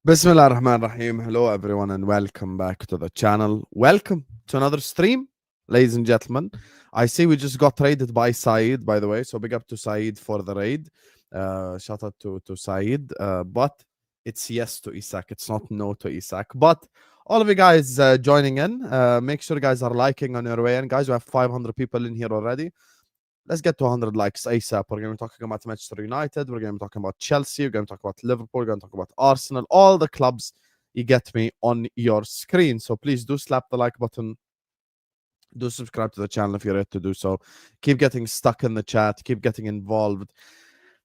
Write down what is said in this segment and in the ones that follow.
Bismillah ar-Rahman ar-Rahim. Hello everyone and welcome back to the channel. Welcome to another stream, ladies and gentlemen. I see we just got raided by Saeed, by the way, so big up to Saeed for the raid. Shout out to Saeed. But it's yes to Isak, it's not no to Isak. But all of you guys joining in, make sure you guys are liking on your way in. Guys, we have 500 people in here already. Let's get to 100 likes ASAP. We're going to be talking about Manchester United. We're going to be talking about Chelsea. We're going to talk about Liverpool. We're going to talk about Arsenal. All the clubs, you get me, on your screen. So please do slap the like button. Do subscribe to the channel if you're ready to do so. Keep getting stuck in the chat. Keep getting involved.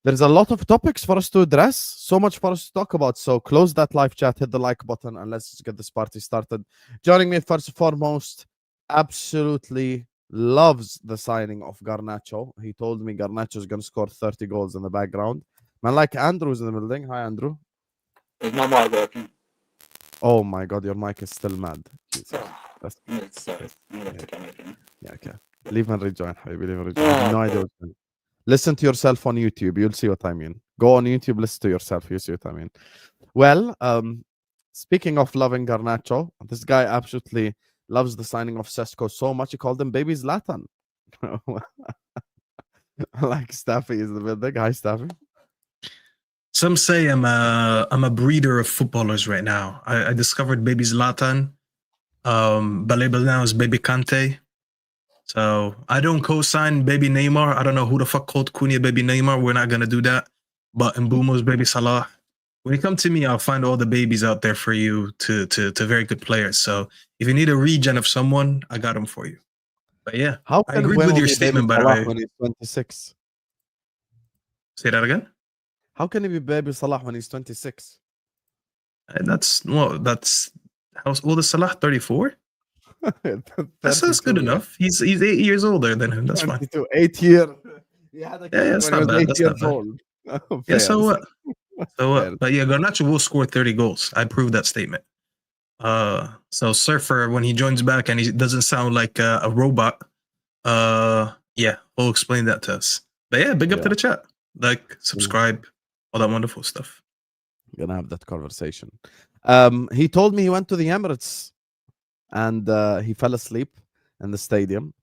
There's a lot of topics for us to address. So much for us to talk about. So close that live chat. Hit the like button. And let's get this party started. Joining me first and foremost, absolutely loves the signing of Garnacho. He told me Garnacho is going to score 30 goals in the background. Man, like Andrew's in the building. Hi, Andrew. Is my mic working? Oh my God, your mic is still mad. Yeah, okay. Leave and rejoin, Habibi. Leave and rejoin. I have no idea what's going on. Listen to yourself on YouTube. You'll see what I mean. Go on YouTube, listen to yourself. You'll see what I mean. Well, speaking of loving Garnacho, this guy absolutely loves the signing of Sesko so much he called him Baby Zlatan. Like Staffy is the building. Hi, Staffy. Some say I'm a breeder of footballers right now. I discovered Baby Zlatan. Baleba now is Baby Kante. So I don't co-sign Baby Neymar. I don't know who the fuck called Cunha Baby Neymar. We're not gonna do that. But Mbumo's Baby Salah. When you come to me, I'll find all the babies out there for you to very good players. So if you need a regen of someone, I got them for you. But yeah, How I agreed with your statement, by the way. When he's 26? Say that again? How can he be Baby Salah when he's 26? That's how old is Salah? 34? That's good enough. He's 8 years older than him. That's fine. 8 years. Yeah, that's not bad. That's not bad. Yeah, so what? But yeah, Garnacho will score 30 goals. I proved that statement. So Surfer, when he joins back and he doesn't sound like a robot, yeah, we'll explain that to us. But yeah, big up to the chat. Like, subscribe, all that wonderful stuff. Gonna have that conversation. He told me he went to the Emirates and he fell asleep in the stadium.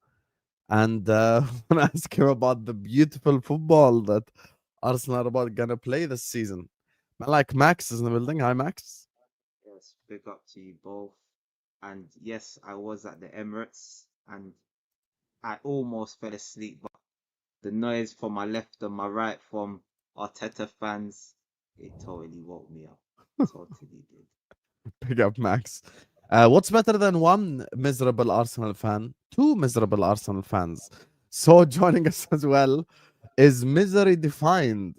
And when I asked him about the beautiful football that Arsenal are about gonna play this season, like Max is in the building. Hi, Max. Yes, big up to you both. And yes, I was at the Emirates and I almost fell asleep, but the noise from my left and my right from Arteta fans, it totally woke me up. Totally did. Big up, Max. What's better than one miserable Arsenal fan? Two miserable Arsenal fans. So joining us as well is misery defined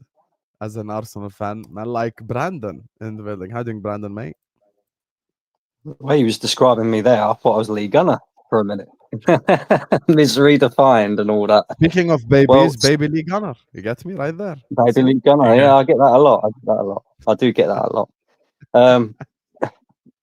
as an Arsenal fan, man, like Brandon in the building. How you doing, Brandon, mate? Well, he was describing me there. I thought I was League Gunner for a minute. Misery defined and all that. Speaking of babies, baby League Gunner. You get me right there. Baby League Gunner. Yeah, I get that a lot. I do get that a lot.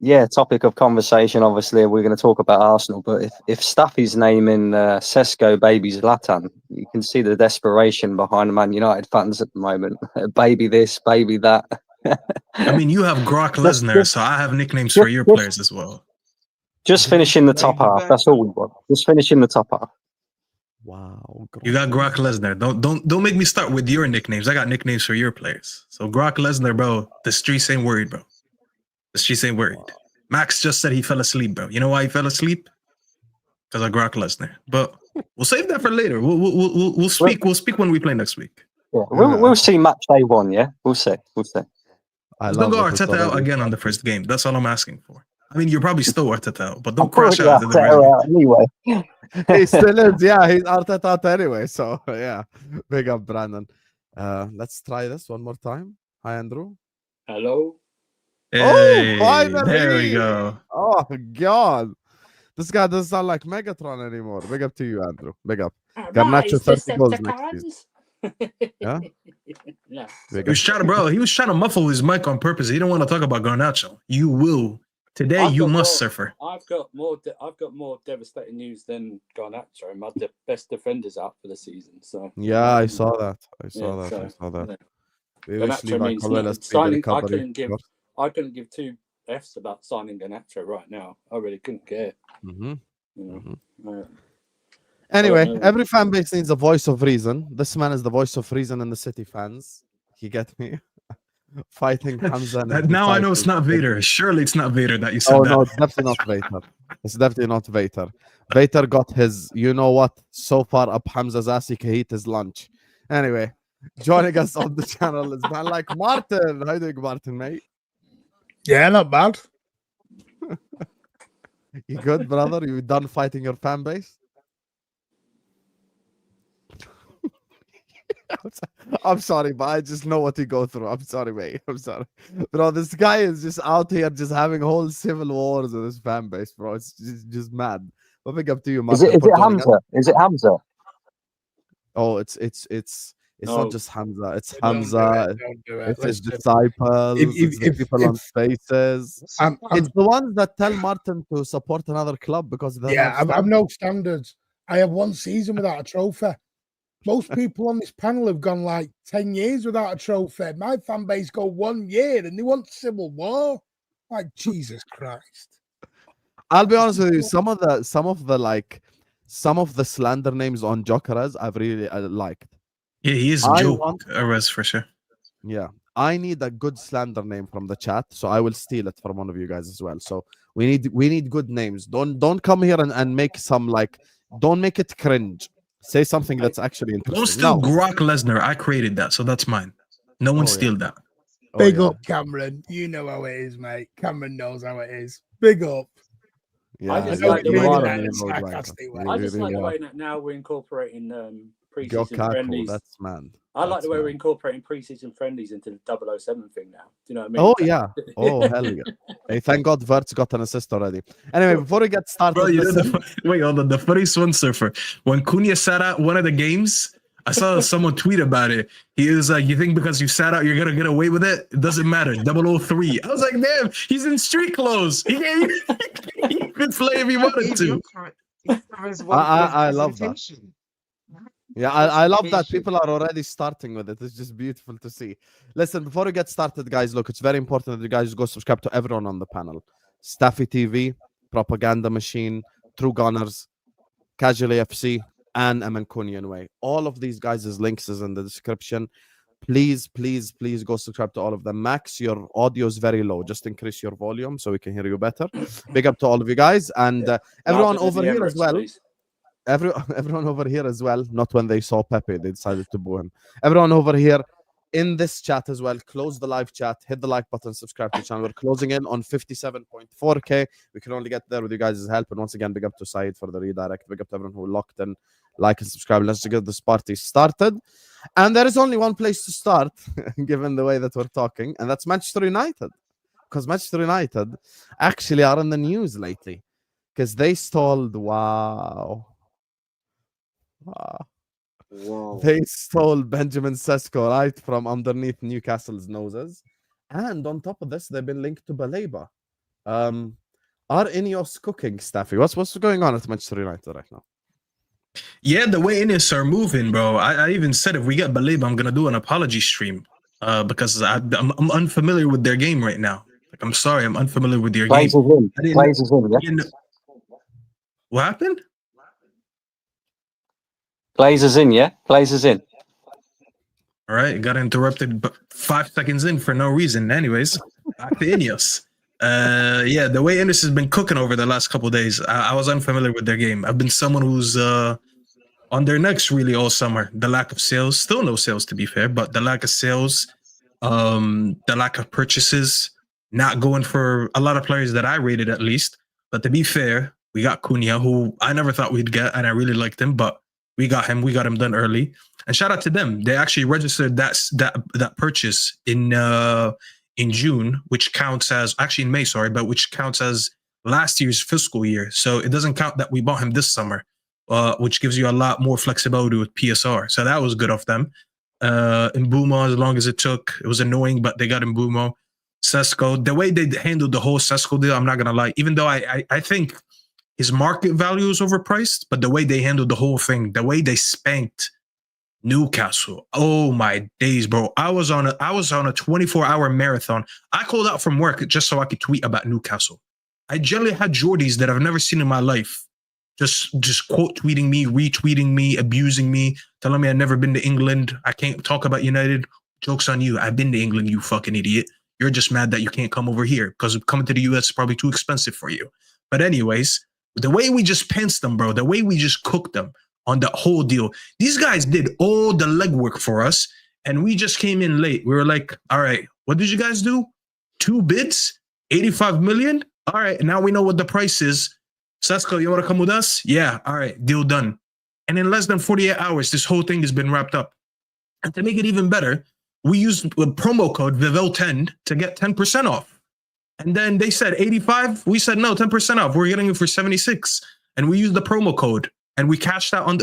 Yeah, topic of conversation. Obviously, we're going to talk about Arsenal, but if Staffy's naming Sesko Baby Zlatan, you can see the desperation behind the Man United fans at the moment. Baby this, baby that. I mean, you have Brock Lesnar, so I have nicknames for your players as well. Just finishing the top half. That's all we want. Just finishing the top half. Wow. You got Brock Lesnar. Don't make me start with your nicknames. I got nicknames for your players. So Brock Lesnar, bro. The streets ain't worried, bro. The streets ain't worried. Max just said he fell asleep, bro. You know why he fell asleep? Because of Brock Lesnar. But we'll save that for later. We'll speak. We'll speak when we play next week. Yeah, we'll see match day one. Yeah, we'll see. Don't go Arteta out again on the first game. That's all I'm asking for. I mean, you're probably still Arteta out, but don't crash out in the first game. Anyway. He still is. Yeah, he's Arteta out anyway. So yeah, big up, Brandon. Let's try this one more time. Hi, Andrew. Hello. Hey, oh, finally! There we go. Oh God, this guy doesn't sound like Megatron anymore. Big up to you, Andrew. Big up. Garnacho 30 goals next season. Yeah. Yeah. He was trying to muffle his mic on purpose. He didn't want to talk about Garnacho. You will today. You must, Surfer. I've got more devastating news than Garnacho. My best defenders out for the season. So yeah, I saw that. I saw that. Yeah. Garnacho means nothing. I couldn't give two Fs about signing Garnacho right now. I really couldn't care. Mm-hmm. You know? Mm-hmm. Anyway, know. every fan base needs a voice of reason. This man is the voice of reason in the City fans. You get me? Fighting Hamza. And Now I know it's not Vader. Surely it's not Vader that you said that. No, it's definitely not Vader. It's definitely not Vader. Vader got his, you know what, so far up Hamza's ass, he can eat his lunch. Anyway, joining us on the channel is man like Martin. How you doing, Martin, mate? Yeah, not bad. You good, brother? You done fighting your fan base? I'm sorry, but I just know what you go through. I'm sorry, mate. I'm sorry. Bro, this guy is just out here just having whole civil wars with his fan base, bro. It's just mad. But big up to you, Martin. Is it Hamza? Is it Hamza? Oh, it's not just Hamza. It's Hamza. Don't do it. It's his Listen, disciples. It's the people on Spaces. I'm, It's the ones that tell Martin to support another club because they're yeah, not I'm no standards. I have one season without a trophy. Most people on this panel have gone like 10 years without a trophy. My fan base go 1 year and they want civil war. Like Jesus Christ. I'll be honest with you. Some of the slander names on Gyokeres I've really liked. Yeah, he is Gyokeres for sure. Yeah, I need a good slander name from the chat, so I will steal it from one of you guys as well. So we need good names. Don't come here and make some like. Don't make it cringe. Say something that's actually interesting. Don't steal Brock Lesnar. I created that, so that's mine. No one steal that. Big up, Cameron. You know how it is, mate. Cameron knows how it is. Big up. Yeah, I just I like don't the mean way that in a that sarcastic way. I just like the way that now we're incorporating pre-season Gyokeres, friendlies. that's man. I like the way man. we're incorporating pre-season friendlies into the 007 thing now. Do you know what I mean? Oh yeah. Oh hell yeah. Hey, thank God Wirtz got an assist already. Anyway, before we get started, Bro, you know listen, wait, hold on. The funniest one, Surfer. When Cunha sat out one of the games, I saw someone tweet about it. He was like, "You think because you sat out, you're gonna get away with it? It doesn't matter." 003. I was like, "Damn, he's in street clothes. He could play if he wanted to." I love that. Yeah, I love that people are already starting with it. It's just beautiful to see. Listen, before we get started, guys, look, it's very important that you guys go subscribe to everyone on the panel. Staffy TV, Propaganda Machine, True Gunners, Casually FC, and Amankunian Way. All of these guys' links is in the description. Please, please, please go subscribe to all of them. Max, your audio is very low. Just increase your volume so we can hear you better. Big up to all of you guys. And everyone over here as well. Everyone over here as well, not when they saw Pepe, they decided to boo him. Everyone over here in this chat as well, close the live chat, hit the like button, subscribe to the channel. We're closing in on 57.4k. We can only get there with you guys' help. And once again, big up to Said for the redirect. Big up to everyone who locked in, like and subscribe. Let's get this party started. And there is only one place to start, given the way that we're talking, and that's Manchester United. Because Manchester United actually are in the news lately. Because they stalled, wow. Whoa. They stole Benjamin Sesko right from underneath Newcastle's noses. And on top of this, they've been linked to Baleba. Are Ineos cooking, Staffy? What's going on at Manchester United right now? Yeah, the way Ineos are moving, bro. I even said if we get Baleba, I'm gonna do an apology stream because I'm unfamiliar with their game right now. Like, I'm sorry, I'm unfamiliar with your game. Glazers in, yeah. What happened? Glazers in, yeah? Glazers in. All right, got interrupted 5 seconds in for no reason. Anyways, back to Ineos. Yeah, the way Ineos has been cooking over the last couple of days, I was unfamiliar with their game. I've been someone who's on their necks really all summer. The lack of sales, still no sales to be fair, but the lack of sales, the lack of purchases, not going for a lot of players that I rated at least. But to be fair, we got Cunha, who I never thought we'd get, and I really liked him, but we got him done early. And shout out to them. They actually registered that purchase in June, which counts as actually in May, sorry, but which counts as last year's fiscal year. So it doesn't count that we bought him this summer, which gives you a lot more flexibility with PSR. So that was good of them. Mbeumo, as long as it took, it was annoying, but they got Mbeumo. Sesko, the way they handled the whole Sesko deal, I'm not gonna lie. Even though I think his market value is overpriced, but the way they handled the whole thing, the way they spanked Newcastle. Oh my days, bro. I was on a 24-hour marathon. I called out from work just so I could tweet about Newcastle. I generally had Geordies that I've never seen in my life. Just quote tweeting me, retweeting me, abusing me, telling me I've never been to England. I can't talk about United. Joke's on you. I've been to England, you fucking idiot. You're just mad that you can't come over here because coming to the US is probably too expensive for you. But anyways, the way we just pinched them, bro, the way we just cooked them on the whole deal, these guys did all the legwork for us and we just came in late. We were like, all right, what did you guys do? 2 bids, 85 million? All right, now we know what the price is. Sesko, you want to come with us? Yeah, all right, deal done. And in less than 48 hours, this whole thing has been wrapped up. And to make it even better, we used a promo code VIVEL10 to get 10% off. And then they said 85. We said, no, 10% off. We're getting it for 76. And we used the promo code and we checked out on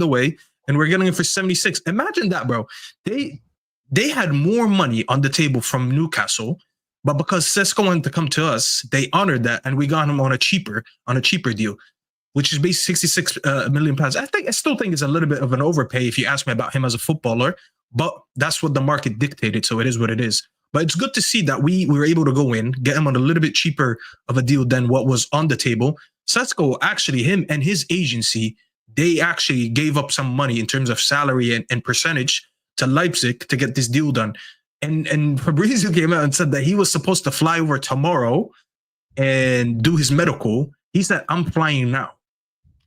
the way and we're getting it for 76. Imagine that, bro. They had more money on the table from Newcastle, but because Sesko wanted to come to us, they honored that and we got him on a cheaper deal, which is basically 66 million pounds. I still think it's a little bit of an overpay if you ask me about him as a footballer, but that's what the market dictated, so it is what it is. But it's good to see that we were able to go in, get him on a little bit cheaper of a deal than what was on the table. Sesko, actually, him and his agency, they actually gave up some money in terms of salary and percentage to Leipzig to get this deal done. And Fabrizio came out and said that he was supposed to fly over tomorrow and do his medical. He said, I'm flying now.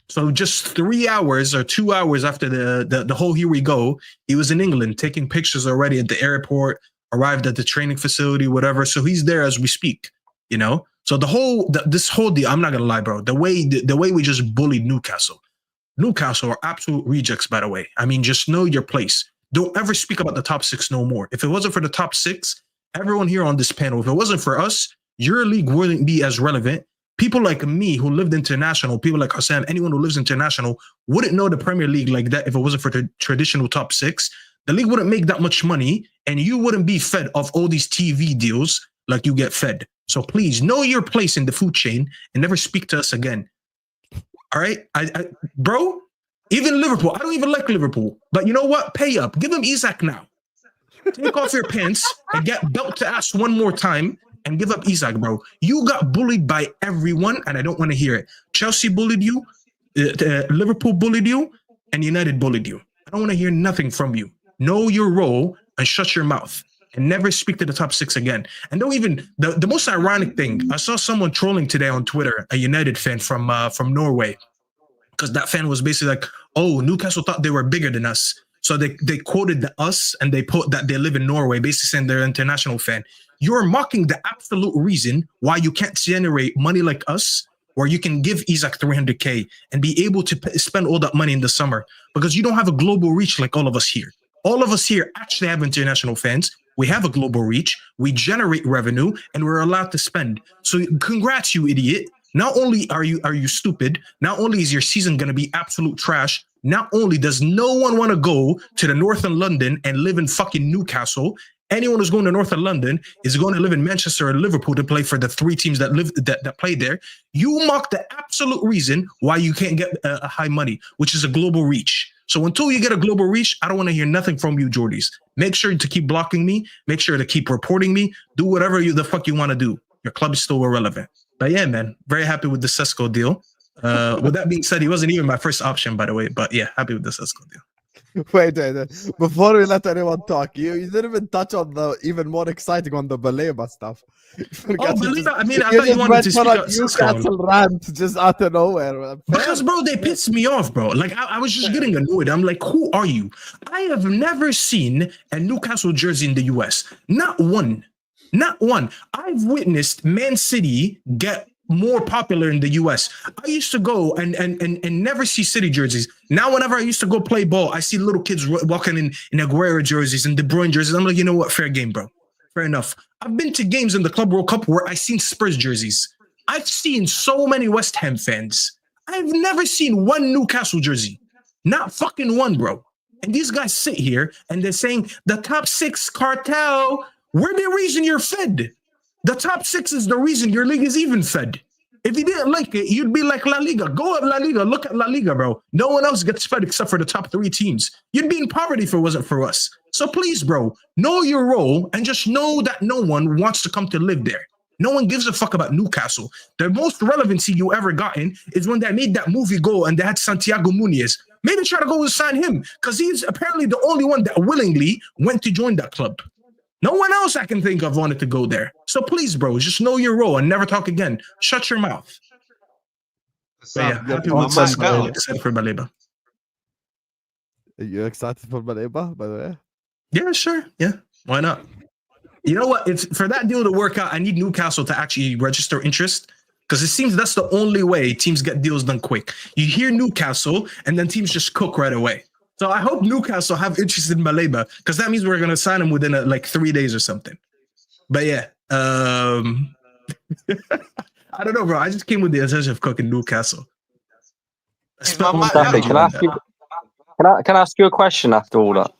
So just 3 hours or 2 hours after the whole here we go, he was in England taking pictures already at the airport, arrived at the training facility, whatever. So he's there as we speak, you know? So this whole deal, I'm not going to lie, bro. The way we just bullied Newcastle are absolute rejects, by the way. I mean, just know your place. Don't ever speak about the top 6 no more. If it wasn't for the top 6, everyone here on this panel, if it wasn't for us, your league wouldn't be as relevant. People like me who lived international, people like Hassan, anyone who lives international wouldn't know the Premier League like that if it wasn't for the traditional top 6. The league wouldn't make that much money and you wouldn't be fed off all these TV deals like you get fed. So please know your place in the food chain and never speak to us again. All right? Bro, even Liverpool, I don't even like Liverpool. But you know what? Pay up. Give him Isak now. Take off your pants and get belt to ass one more time and give up Isak, bro. You got bullied by everyone, and I don't want to hear it. Chelsea bullied you, Liverpool bullied you, and United bullied you. I don't want to hear nothing from you. Know your role and shut your mouth and never speak to the top 6 again. And don't even, the most ironic thing, I saw someone trolling today on Twitter, a United fan from Norway, because that fan was basically like, oh, Newcastle thought they were bigger than us. So they quoted us and they put that they live in Norway, basically saying they're an international fan. You're mocking the absolute reason why you can't generate money like us, or you can give Isak 300K and be able to spend all that money in the summer because you don't have a global reach like all of us here. All of us here actually have international fans. We have a global reach. We generate revenue and we're allowed to spend. So congrats, you idiot. Not only are you stupid, not only is your season going to be absolute trash, not only does no one want to go to the north of London and live in fucking Newcastle, anyone who's going to north of London is going to live in Manchester or Liverpool to play for the 3 teams that play there. You mock the absolute reason why you can't get a high money, which is a global reach. So until you get a global reach, I don't want to hear nothing from you, Geordies. Make sure to keep blocking me. Make sure to keep reporting me. Do whatever the fuck you want to do. Your club is still irrelevant. But yeah, man, very happy with the Sesko deal. With that being said, he wasn't even my first option, by the way. But yeah, happy with the Sesko deal. Wait. Before we let anyone talk, you didn't even touch on the even more exciting on the Baleba stuff. Baleba, I mean, I thought you wanted to speak about Newcastle rant just out of nowhere. Because, bro, they pissed me off, bro. Like, I was just getting annoyed. I'm like, who are you? I have never seen a Newcastle jersey in the US. Not one. Not one. I've witnessed Man City get more popular in the US. I used to go and never see City jerseys. Now, whenever I used to go play ball, I see little kids walking in Aguero jerseys and De Bruyne jerseys. I'm like, you know what? Fair game, bro. Fair enough. I've been to games in the Club World Cup where I've seen Spurs jerseys. I've seen so many West Ham fans. I've never seen one Newcastle jersey. Not fucking one, bro. And these guys sit here and they're saying the top 6 cartel. We're the reason you're fed. The top 6 is the reason your league is even fed. If you didn't like it, you'd be like La Liga. Go at La Liga. Look at La Liga, bro. No one else gets fed except for the top 3 teams. You'd be in poverty if it wasn't for us. So please, bro, know your role and just know that no one wants to come to live there. No one gives a fuck about Newcastle. The most relevancy you ever gotten is when they made that movie Go and they had Santiago Muniz. Maybe try to go and sign him because he's apparently the only one that willingly went to join that club. No one else I can think of wanted to go there. So please, bro, just know your role and never talk again. Shut your mouth. But yeah, happy with Sesko, except for Baleba. Are you excited for Baleba, by the way? Yeah, sure. Yeah, why not? You know what? It's for that deal to work out, I need Newcastle to actually register interest because it seems that's the only way teams get deals done quick. You hear Newcastle and then teams just cook right away. So I hope Newcastle have interest in Baleba because that means we're going to sign him within like 3 days or something. But yeah, I don't know, bro. I just came with the intention of cooking Newcastle. Staffy, can I ask you a question after all that?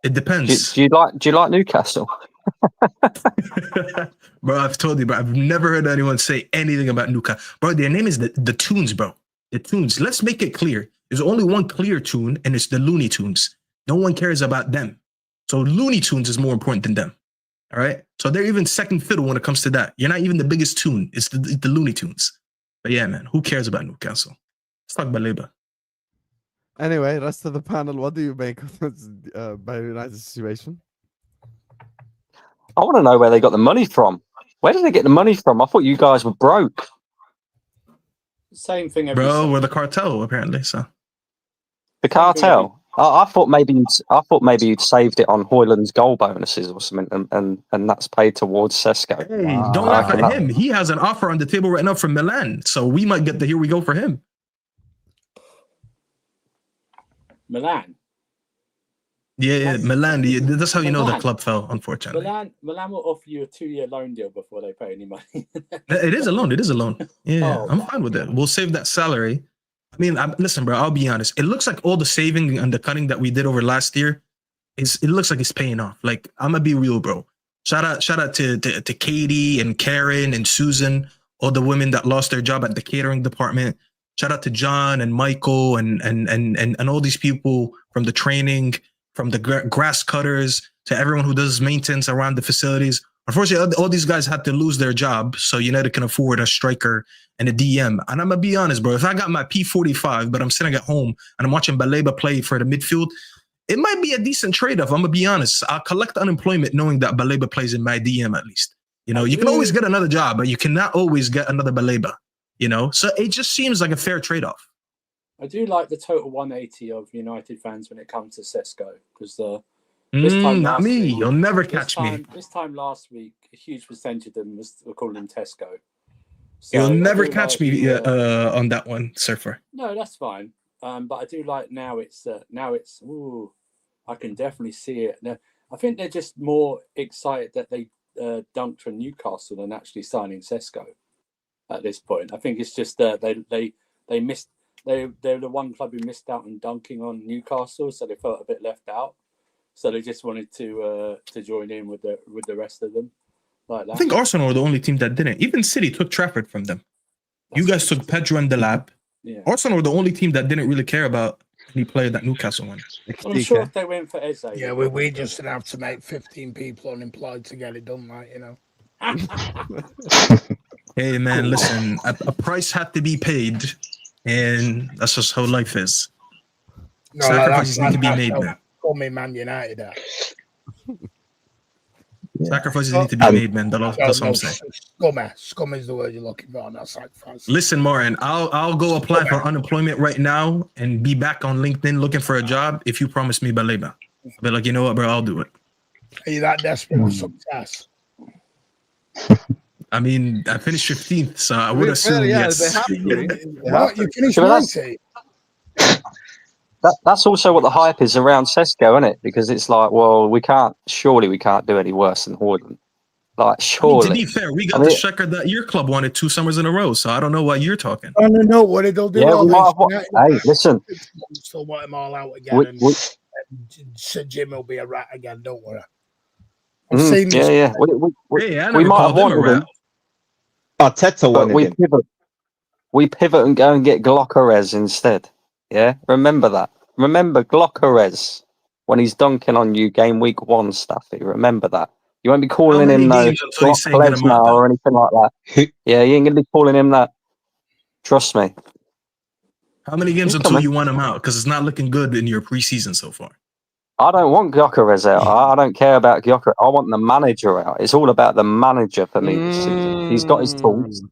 It depends. Do you like Newcastle? Bro, I've told you, bro. I've never heard anyone say anything about Newcastle. Bro, their name is the Tunes, bro. The Tunes. Let's make it clear. There's only one clear tune, and it's the Looney Tunes. No one cares about them. So Looney Tunes is more important than them. All right? So they're even second fiddle when it comes to that. You're not even the biggest tune. It's the Looney Tunes. But yeah, man, who cares about Newcastle? Let's talk Baleba. Anyway, rest of the panel, what do you make of this Bayern United situation? I want to know where they got the money from. Where did they get the money from? I thought you guys were broke. Same thing every Bro, summer. we're the cartel, apparently, so. The cartel. I thought maybe you'd saved it on Hoyland's goal bonuses or something, and that's paid towards Sesko. Hey, don't laugh at him. He has an offer on the table right now from Milan, so we might get the here we go for him. Milan. Yeah, Milan. Yeah, that's how you know the Milan. club fell, unfortunately. Milan will offer you a 2-year loan deal before they pay any money. It is a loan. It is a loan. Yeah, Oh. I'm fine with it. We'll save that salary. I mean, listen, bro, I'll be honest. It looks like all the saving and the cutting that we did over last year, it looks like it's paying off. Like, I'm going to be real, bro. Shout out to Katie and Karen and Susan, all the women that lost their job at the catering department. Shout out to John and Michael and all these people from the training, from the grass cutters to everyone who does maintenance around the facilities. Unfortunately, all these guys had to lose their job, so United can afford a striker and a DM. And I'm going to be honest, bro, if I got my P45, but I'm sitting at home and I'm watching Baleba play for the midfield, it might be a decent trade-off. I'm going to be honest. I'll collect unemployment knowing that Baleba plays in my DM at least. You know, you can always get another job, but you cannot always get another Baleba, you know? So it just seems like a fair trade-off. I do like the total 180 of United fans when it comes to Sesko, because this time not me. week- You'll never catch me. This time last weere huge percentage of them were calling him Tesco. So You'll I never do catch like me the, on that one, Surfer. No, that's fine. But I do like now it's ooh, I can definitely see it. Now, I think they're just more excited that they dunked from Newcastle than actually signing Sesko at this point. I think it's just they missed. They're the one club who missed out on dunking on Newcastle, so they felt a bit left out. So they just wanted to join in with the rest of them, like that. I think Arsenal were the only team that didn't. Even City took Trafford from them. You guys took Pedro and Delap. Yeah. Arsenal were the only team that didn't really care about any player that Newcastle won. Well, I'm sure if they went for Eze, Yeah, we just didn't have to make 15 people unemployed to get it done, like, you know. Hey, man, listen, a price had to be paid, and that's just how life is. No, Sacrifices need to be made, man. Call me Man United. Sacrifices need to be made, man. That's what I'm saying. Scum is the word you're looking for, not sacrifice. Listen, Martin, I'll go apply for unemployment right now and be back on LinkedIn looking for a job if you promise me Baleba. I'll be like, you know what, bro, I'll do it. Are you that desperate for success? I mean, I finished 15th, so I would assume yes. What? You finished 90? That's also what the hype is around Sesko, isn't it? Because it's like, well, we can't do any worse than Hoyland. Like, surely. To be fair, we got the striker that your club wanted 2 summers in a row, so I don't know why you're talking. I don't know what it'll do. Hey, listen. Still want him all out again. And Sir Jim will be a rat again, don't worry. I've seen this. Yeah. I we might have wanted him. Arteta wanted him. we pivot and go and get Gyokeres instead. Yeah, remember that. Remember Gyokeres when he's dunking on you game week 1, Staffy. Remember that. You won't be How calling many him no games until he's Brock saying him out, Lesnar though? or anything like that. Yeah, you ain't gonna be calling him that. Trust me. How many games He's until coming. you want him out? Because it's not looking good in your preseason so far. I don't want Gyokeres out. I don't care about Gyokeres. I want the manager out. It's all about the manager for me this season. He's got his tools.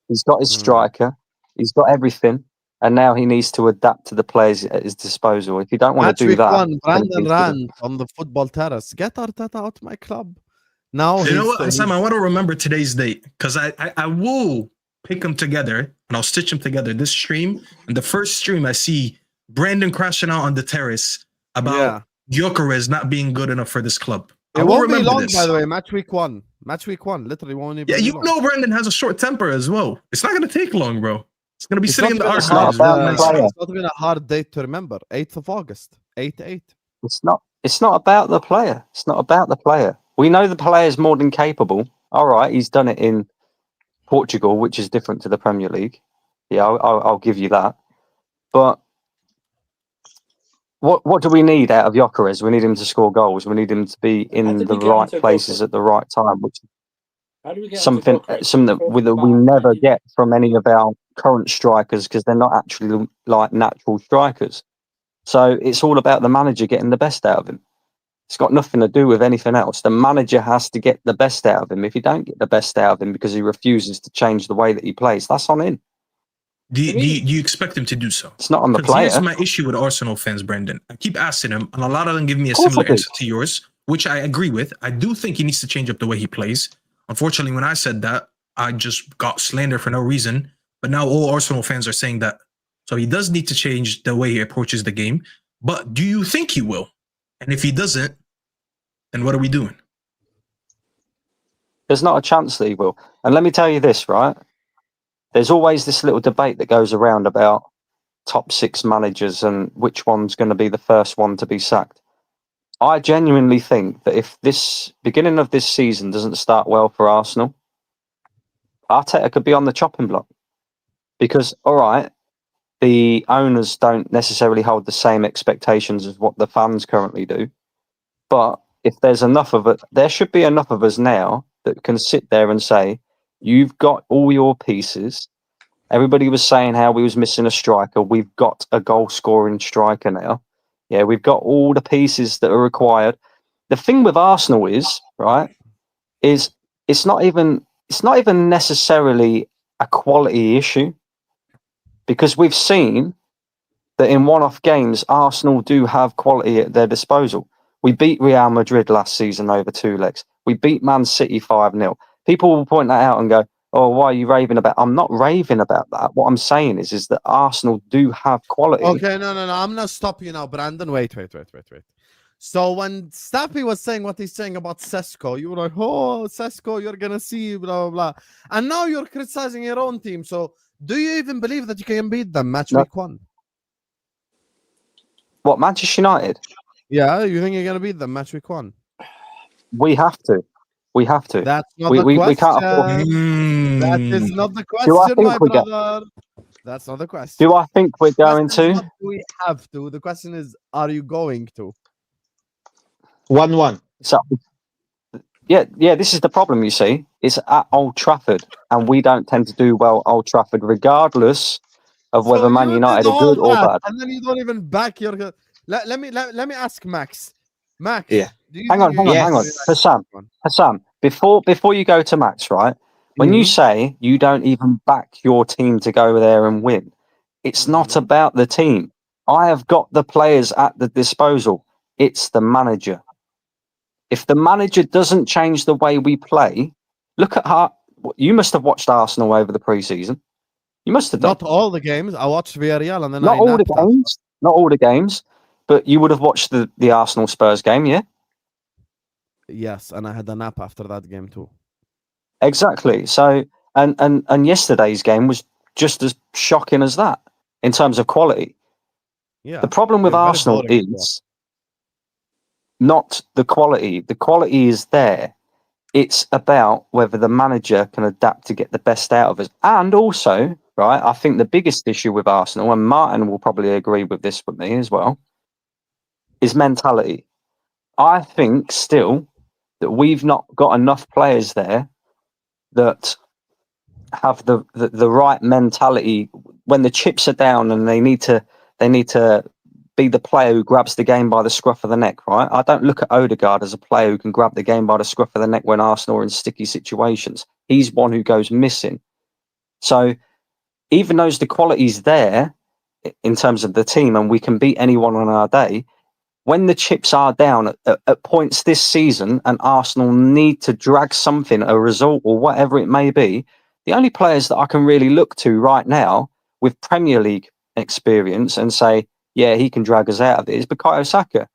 He's got his striker. He's got everything. And now he needs to adapt to the players at his disposal. If you don't want Match to do week that, 1, then Brandon he's ran on the football terrace. Get Arteta out my club. Now You know he's, what, Sam? I want to remember today's date because I will pick them together and I'll stitch them together. This stream and the first stream, I see Brandon crashing out on the terrace about Gyokeres not being good enough for this club. It I will won't be remember long, this. by the way. Match week 1. Match week 1. Literally won't even Yeah, be you long. know Brandon has a short temper as well. It's not going to take long, bro. It's going to be It's sitting in the not even a archives. hard- Really It's not nice. about It's not even a hard date to remember. 8th of August. 8-8. It's not about the player. It's not about the player. We know the player is more than capable. All right, he's done it in Portugal, which is different to the Premier League. Yeah, I'll give you that. But what do we need out of Gyokeres? We need him to score goals. We need him to be How in did the we get right onto places Gyokeres? at the right time, which is How do we get something onto Gyokeres? that we never get from any of our current strikers because they're not actually like natural strikers. So it's all about the manager getting the best out of him. It's got nothing to do with anything else. The manager has to get the best out of him. If you don't get the best out of him because he refuses to change the way that he plays, that's on him. Do you expect him to do so? It's not on the Because here's player. my issue with Arsenal fans, Brendan. I keep asking him, and a lot of them give me a Of course similar I do. answer to yours, which I agree with. I do think he needs to change up the way he plays. Unfortunately, when I said that, I just got slander for no reason. But now all Arsenal fans are saying that. So he does need to change the way he approaches the game. But do you think he will? And if he doesn't, then what are we doing? There's not a chance that he will. And let me tell you this, right? There's always this little debate that goes around about top 6 managers and which one's going to be the first one to be sacked. I genuinely think that if this beginning of this season doesn't start well for Arsenal, Arteta could be on the chopping block. Because, all right, the owners don't necessarily hold the same expectations as what the fans currently do. But if there's enough of it, there should be enough of us now that can sit there and say, you've got all your pieces. Everybody was saying how we was missing a striker. We've got a goal-scoring striker now. Yeah, we've got all the pieces that are required. The thing with Arsenal is, right, is it's not even necessarily a quality issue because we've seen that in one-off games, Arsenal do have quality at their disposal. We beat Real Madrid last season over 2 legs. We beat Man City 5-0. People will point that out and go, oh, why are you raving about? I'm not raving about that. What I'm saying is that Arsenal do have quality. Okay, no. I'm not stopping you now, Brandon. Wait. So when Staffy was saying what he's saying about Sesko, you were like, oh, Sesko, you're going to see, blah, blah, blah. And now you're criticizing your own team. So do you even believe that you can beat them match week 1? What, Manchester United? Yeah, you think you're going to beat them match week 1? We have to. That's not the We question. can't afford. That is not the Do I question, think my we get? brother. That's not the question. Do I think we're going The question is to? not do we have to? The question is, are you going to? 1-1. So, yeah. This is the problem. You see, it's at Old Trafford, and we don't tend to do well at Old Trafford, regardless of whether Man you United did are good all or that, bad. and then you don't even back your. Let me ask Max. Max, Yeah. do you Hang think on. you're Yes. gonna win? Hassan, before you go to Max, right? When you Mhm. say you don't even back your team to go there and win, it's not Mhm. about the team. I have got the players at the disposal. It's the manager. If the manager doesn't change the way we play, look at how you must have watched Arsenal over the preseason. You must have done. Not all the games. I watched Villarreal and then Not I all the napped after. games. Not all the games. But you would have watched the Arsenal Spurs game, yeah? Yes, and I had a nap after that game too. Exactly. So and yesterday's game was just as shocking as that in terms of quality. Yeah. The problem with They're very Arsenal boring to is not the quality. The quality is there. It's about whether the manager can adapt to get the best out of us. And also, right? I think the biggest issue with Arsenal, and Martin will probably agree with this with me as well, is mentality. I think still that we've not got enough players there that have the right mentality when the chips are down and they need to be the player who grabs the game by the scruff of the neck, right? I don't look at Odegaard as a player who can grab the game by the scruff of the neck when Arsenal are in sticky situations. He's one who goes missing. So even though the quality's there in terms of the team and we can beat anyone on our day, when the chips are down at points this season and Arsenal need to drag something, a result or whatever it may be, the only players that I can really look to right now with Premier League experience and say, yeah, he can drag us out of it is Bukayo Saka.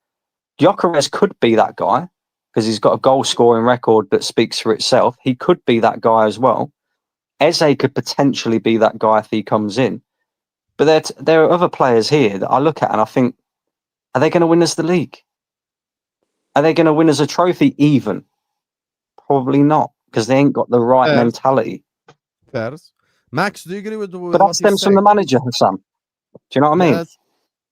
Gyokeres could be that guy because he's got a goal-scoring record that speaks for itself. He could be that guy as well. Eze could potentially be that guy if he comes in. But there are other players here that I look at and I think, are they going to win us the league? Are they going to win us a trophy even? Probably not, because they ain't got the right mentality. Fairs. Max, do you agree with But what that stems from the manager, Sam. Do you know what I mean?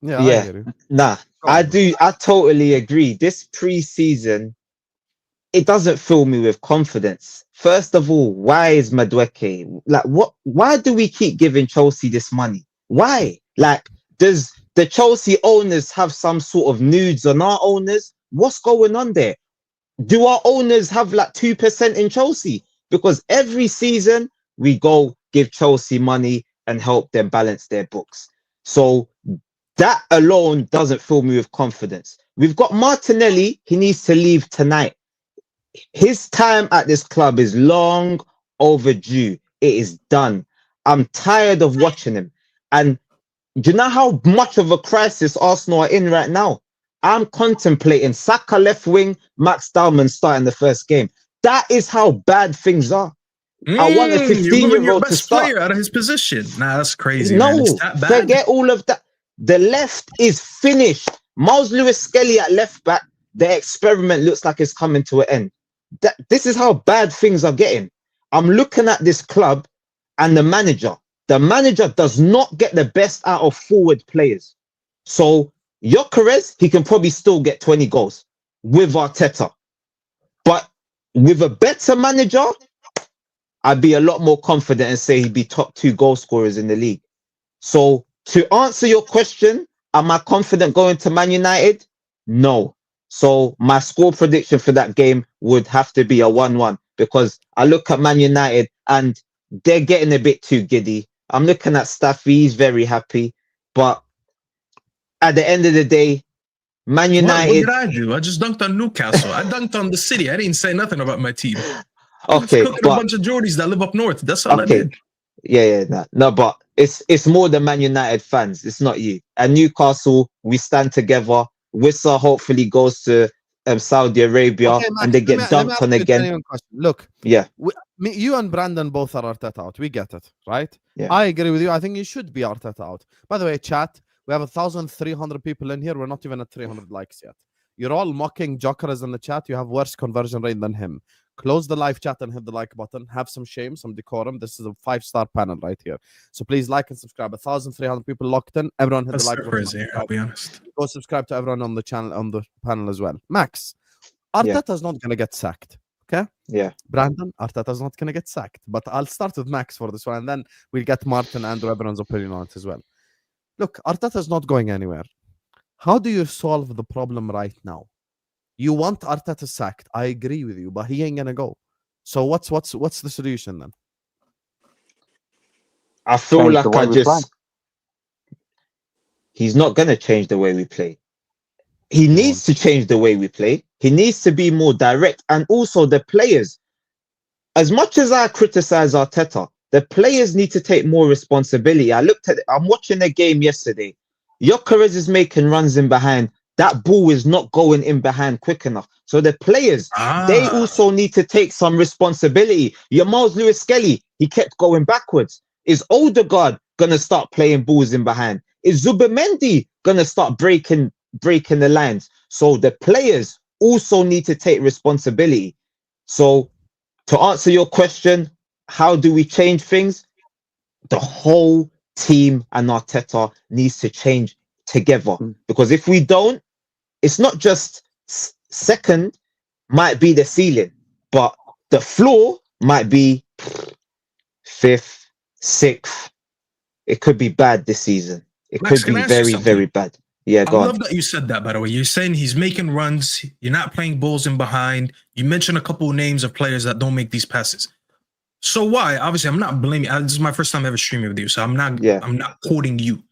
Yeah, Yeah. I hear you. Nah, I do. I totally agree. This pre-season, it doesn't fill me with confidence. First of all, why is Madueke like what? Why do we keep giving Chelsea this money? Why? Like, does the Chelsea owners have some sort of nudes on our owners? What's going on there? Do our owners have like 2% in Chelsea? Because every season we go give Chelsea money and help them balance their books. So that alone doesn't fill me with confidence. We've got Martinelli. He needs to leave tonight. His time at this club is long overdue. It is done. I'm tired of watching him. And do you know how much of a crisis Arsenal are in right now? I'm contemplating Saka left wing, Max Dalman starting the first game. That is how bad things are. I want a 15-year-old to start. Player out of his position. Nah, that's crazy. No, man. It's that bad. forget all of that. The left is finished. Miles Lewis-Skelly at left back. The experiment looks like it's coming to an end. This is how bad things are getting. I'm looking at this club and the manager. The manager does not get the best out of forward players. So Gyokeres, he can probably still get 20 goals with Arteta. But with a better manager, I'd be a lot more confident and say he'd be top 2 goal scorers in the league. So to answer your question, am I confident going to Man United? No. So my score prediction for that game would have to be a 1-1 because I look at Man United and they're getting a bit too giddy. I'm looking at Staffy, he's very happy. But at the end of the day, Man United... What did I do? I just dunked on Newcastle. I dunked on the city. I didn't say nothing about my team. Okay, cooking a bunch of Geordies that live up north. That's all I did. No, but it's more the Man United fans. It's not you. And Newcastle, we stand together. Wissa hopefully goes to Saudi Arabia, okay, Max, and they get dumped on again. Look, yeah, you and Brandon both are Arteta out. We get it, right? Yeah. I agree with you. I think you should be Arteta out. By the way, chat, we have 1,300 people in here. We're not even at 300 likes yet. You're all mocking Gyokeres in the chat. You have worse conversion rate than him. Close the live chat and hit the like button. Have some shame, some decorum. This is a 5-star panel right here. So please like and subscribe. 1,300 people locked in. Everyone hit the like button. Crazy, I'll be honest. Go subscribe to everyone on the channel, on the panel as well. Max, Arteta's not going to get sacked. Okay? Yeah. Brandon, Arteta's not going to get sacked. But I'll start with Max for this one, and then we'll get Martin and everyone's opinion on it as well. Look, Arteta's not going anywhere. How do you solve the problem right now? You want Arteta sacked. I agree with you, but he ain't gonna go. So what's the solution then? I feel like he's not gonna change the way we play. He needs to change the way we play. He needs to be more direct, and also the players. As much as I criticize Arteta, the players need to take more responsibility. I'm watching a game yesterday. Gyokeres is making runs in behind. That ball is not going in behind quick enough. So the players, they also need to take some responsibility. Your Miles Lewis-Skelly, he kept going backwards. Is Odegaard going to start playing balls in behind? Is Zubimendi going to start breaking the lines? So the players also need to take responsibility. So to answer your question, how do we change things? the whole team and Arteta needs to change together. Because if we don't, it's not just second might be the ceiling, but the floor might be fifth, sixth. It could be bad this season. It Max, could can be I ask you very, something? very bad. Yeah, I go on. love that you said that, by the way. You're saying he's making runs. You're not playing balls in behind. You mentioned a couple of names of players that don't make these passes. So why? Obviously, I'm not blaming. This is my first time ever streaming with you, so I'm not quoting you.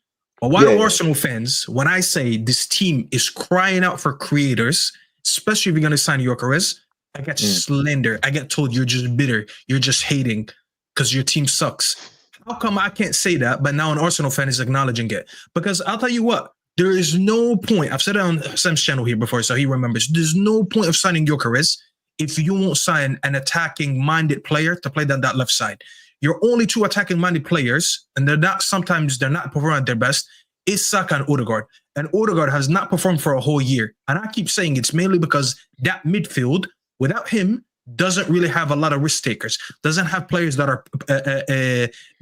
But why do Arsenal fans, when I say this team is crying out for creators, especially if you're going to sign Gyokeres, I get slandered. I get told you're just bitter. You're just hating because your team sucks. How come I can't say that, but now an Arsenal fan is acknowledging it? Because I'll tell you what, there is no point. I've said it on Sam's channel here before, so he remembers. There's no point of signing Gyokeres if you won't sign an attacking-minded player to play that left side. Your only two attacking-minded players, and they're not performing at their best, Isak and Odegaard. And Odegaard has not performed for a whole year. And I keep saying it's mainly because that midfield, without him, doesn't really have a lot of risk takers, doesn't have players that are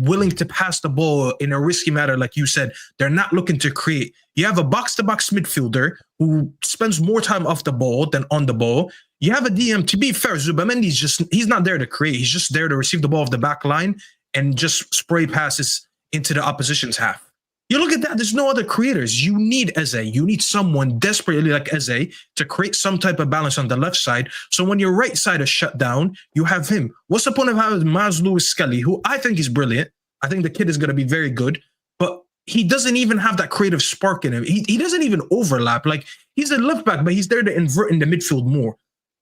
willing to pass the ball in a risky manner, like you said. They're not looking to create. You have a box-to-box midfielder who spends more time off the ball than on the ball. You have a DM, to be fair, Zubamendi's he's not there to create. He's just there to receive the ball off the back line and just spray passes into the opposition's half. You look at that, there's no other creators. You need Eze. You need someone desperately like Eze to create some type of balance on the left side. So when your right side is shut down, you have him. What's the point of having Miles Lewis-Skelly, who I think is brilliant? I think the kid is going to be very good, but he doesn't even have that creative spark in him. He doesn't even overlap. Like, he's a left back, but he's there to invert in the midfield more.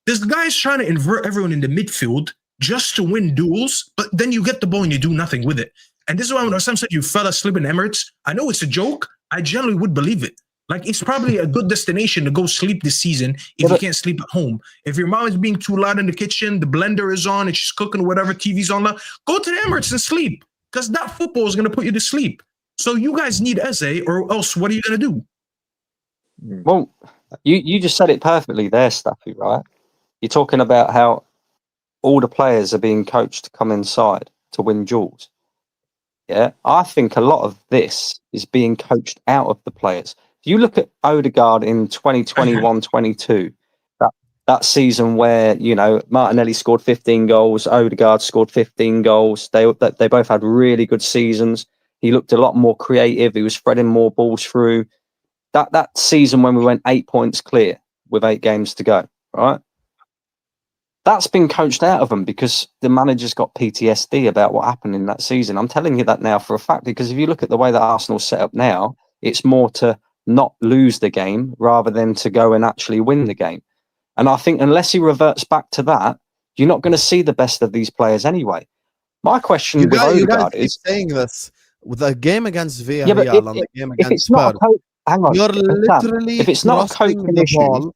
This guy's trying to invert everyone in the midfield just to win duels, but then you get the ball and you do nothing with it. And this is why when Sam said you fell asleep in Emirates, I know it's a joke. I generally would believe it. Like, it's probably a good destination to go sleep this season if you can't sleep at home. If your mom is being too loud in the kitchen, the blender is on and she's cooking whatever, TV's on, go to the Emirates and sleep, because that football is going to put you to sleep. So you guys need Eze, or else what are you going to do? Well, you just said it perfectly there, Staffy, right? You're talking about how all the players are being coached to come inside to win duels. Yeah, I think a lot of this is being coached out of the players. If you look at Odegaard in 2021-22, that season where, you know, Martinelli scored 15 goals, Odegaard scored 15 goals. They both had really good seasons. He looked a lot more creative. He was spreading more balls through. That season when we went 8 points clear with 8 games to go, right? That's been coached out of them because the manager's got PTSD about what happened in that season. I'm telling you that now for a fact, because if you look at the way that Arsenal's set up now, it's more to not lose the game rather than to go and actually win the game. And I think unless he reverts back to that, you're not going to see the best of these players anyway. My question with Odegaard is saying this with a game against Villarreal and the game against Spurs. Hang on, you're literally if it's not a crossing coaching the issue, ball.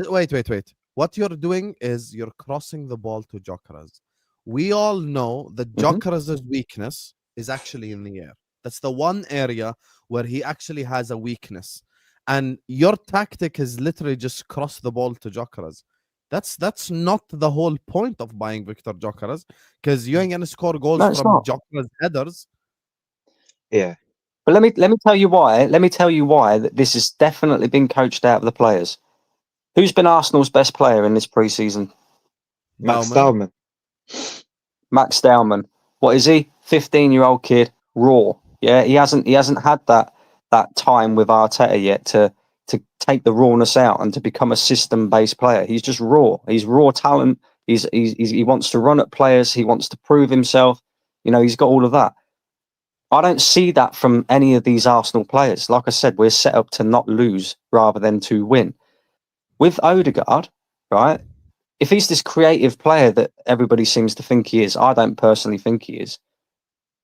Wait. What you're doing is you're crossing the ball to Gyokeres. We all know that Gyokeres' weakness is actually in the air. That's the one area where he actually has a weakness. And your tactic is literally just cross the ball to Gyokeres. That's not the whole point of buying Victor Gyokeres, because you ain't gonna score goals from Gyokeres headers. Yeah. But let me tell you why. Let me tell you why that this has definitely been coached out of the players. Who's been Arsenal's best player in this preseason? Max Dowman. Max Dowman. What is he? 15-year-old kid, raw. Yeah, he hasn't had that time with Arteta yet to take the rawness out and to become a system-based player. He's just raw. He's raw talent. He wants to run at players. He wants to prove himself. You know, he's got all of that. I don't see that from any of these Arsenal players. Like I said, we're set up to not lose rather than to win. With Odegaard, right, if he's this creative player that everybody seems to think he is, I don't personally think he is.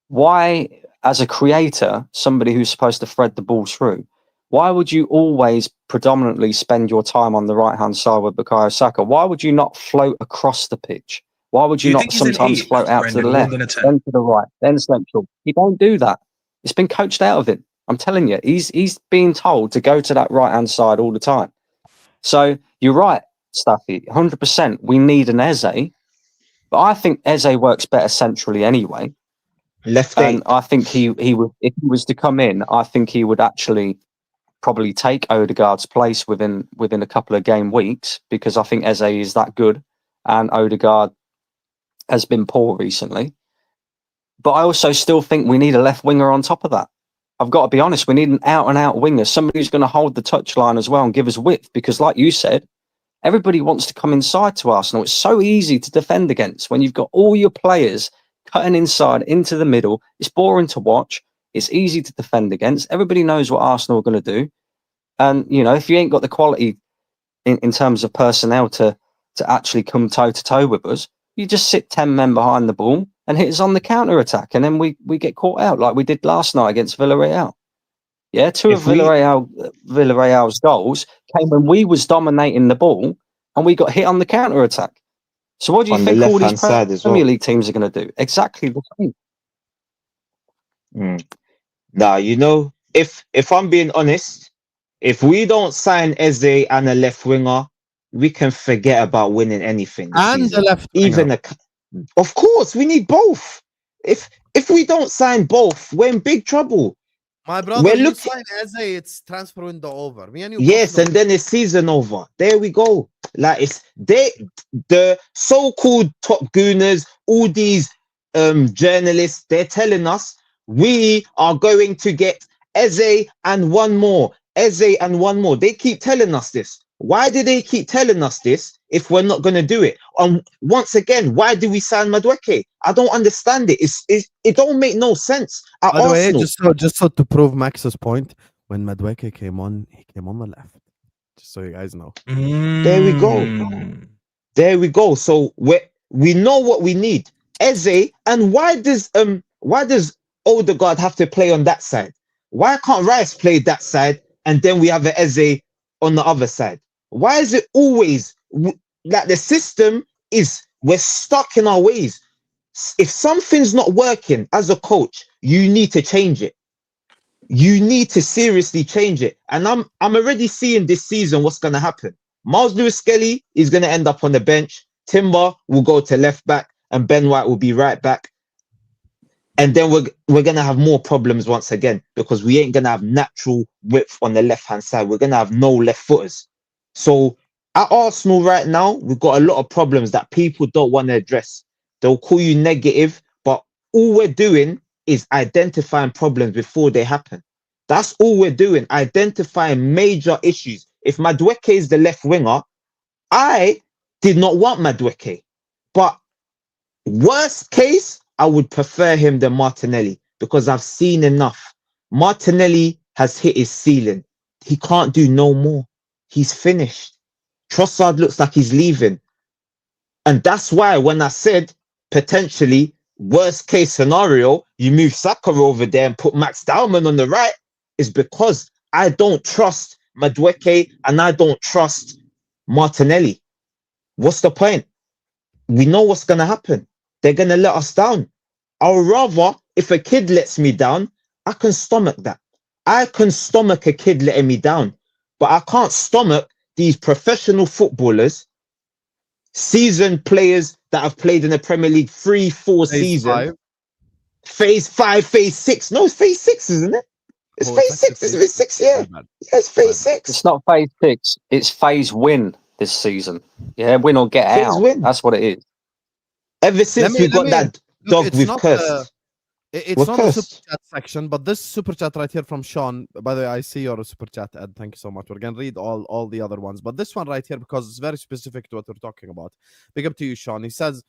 Why, as a creator, somebody who's supposed to thread the ball through, why would you always predominantly spend your time on the right-hand side with Bukayo Saka? Why would you not float across the pitch? Why would you not sometimes float out to the left, then to the right, then central? He don't do that. It's been coached out of him. I'm telling you, he's being told to go to that right-hand side all the time. So you're right, Staffy, 100%. We need an Eze, but I think Eze works better centrally anyway. Left And eight. I think he would, if he was to come in, I think he would actually probably take Odegaard's place within a couple of game weeks, because I think Eze is that good and Odegaard has been poor recently. But I also still think we need a left winger on top of that. I've got to be honest, we need an out-and-out winger, somebody who's going to hold the touchline as well and give us width, because like you said, everybody wants to come inside to Arsenal. It's so easy to defend against when you've got all your players cutting inside into the middle. It's boring to watch. It's easy to defend against. Everybody knows what Arsenal are going to do. And, you know, if you ain't got the quality in terms of personnel to actually come toe-to-toe with us, you just sit 10 men behind the ball and hit us on the counter-attack. And then we get caught out like we did last night against Villarreal. Yeah, two of Villarreal's goals came when we was dominating the ball and we got hit on the counter-attack. So what do you On the think all these left-hand side as well. Premier League teams are going to do? Exactly the same. Nah, you know, if I'm being honest, if we don't sign Eze and a left winger, we can forget about winning anything this And season. the left Even winger. of course, we need both. If we don't sign both, we're in big trouble. My brother, We're you looking. sign Eze, it's transfer window over. Me and you. Yes, and then it's season over. There we go. Like it's the so-called top gooners, all these journalists, they're telling us we are going to get Eze and one more. Eze and one more. They keep telling us this. Why do they keep telling us this if we're not going to do it? Once again, why do we sign Madueke? I don't understand it. It don't make no sense at By the way, Arsenal. just so to prove Max's point, when Madueke came on, he came on the left. Just so you guys know. There we go. There we go. So we know what we need. Eze, and why does Odegaard have to play on that side? Why can't Rice play that side and then we have an Eze on the other side? Why is it always like the system is we're stuck in our ways? If something's not working as a coach, you need to change it. You need to seriously change it. And I'm already seeing this season what's going to happen. Miles Lewis-Skelly is going to end up on the bench. Timber will go to left back and Ben White will be right back. And then we're going to have more problems once again because we ain't going to have natural width on the left-hand side. We're going to have no left footers. So at Arsenal right now, we've got a lot of problems that people don't want to address. They'll call you negative, but all we're doing is identifying problems before they happen. That's all we're doing, identifying major issues. If Madueke is the left winger, I did not want Madueke. But worst case, I would prefer him than Martinelli because I've seen enough. Martinelli has hit his ceiling. He can't do no more. He's finished. Trossard looks like he's leaving. And that's why when I said potentially worst case scenario, you move Saka over there and put Max Dowman on the right, is because I don't trust Madueke and I don't trust Martinelli. What's the point? We know what's going to happen. They're going to let us down. I would rather, if a kid lets me down, I can stomach that. I can stomach a kid letting me down. But I can't stomach these professional footballers, seasoned players that have played in the Premier League 3-4 seasons. Phase 5, phase 6. No, it's phase 6, isn't it? It's phase 6. It's phase 6, yeah. It's phase 6. It's not phase 6. It's phase win this season. Yeah, win or get Phase out. win. That's what it is. Ever since we got that dog we've cursed. It's not a super chat section, but this super chat right here from Sean. By the way, I see your super chat, Ed. Thank you so much. We're gonna read all the other ones, but this one right here because it's very specific to what we're talking about. Big up to you, Sean. He says,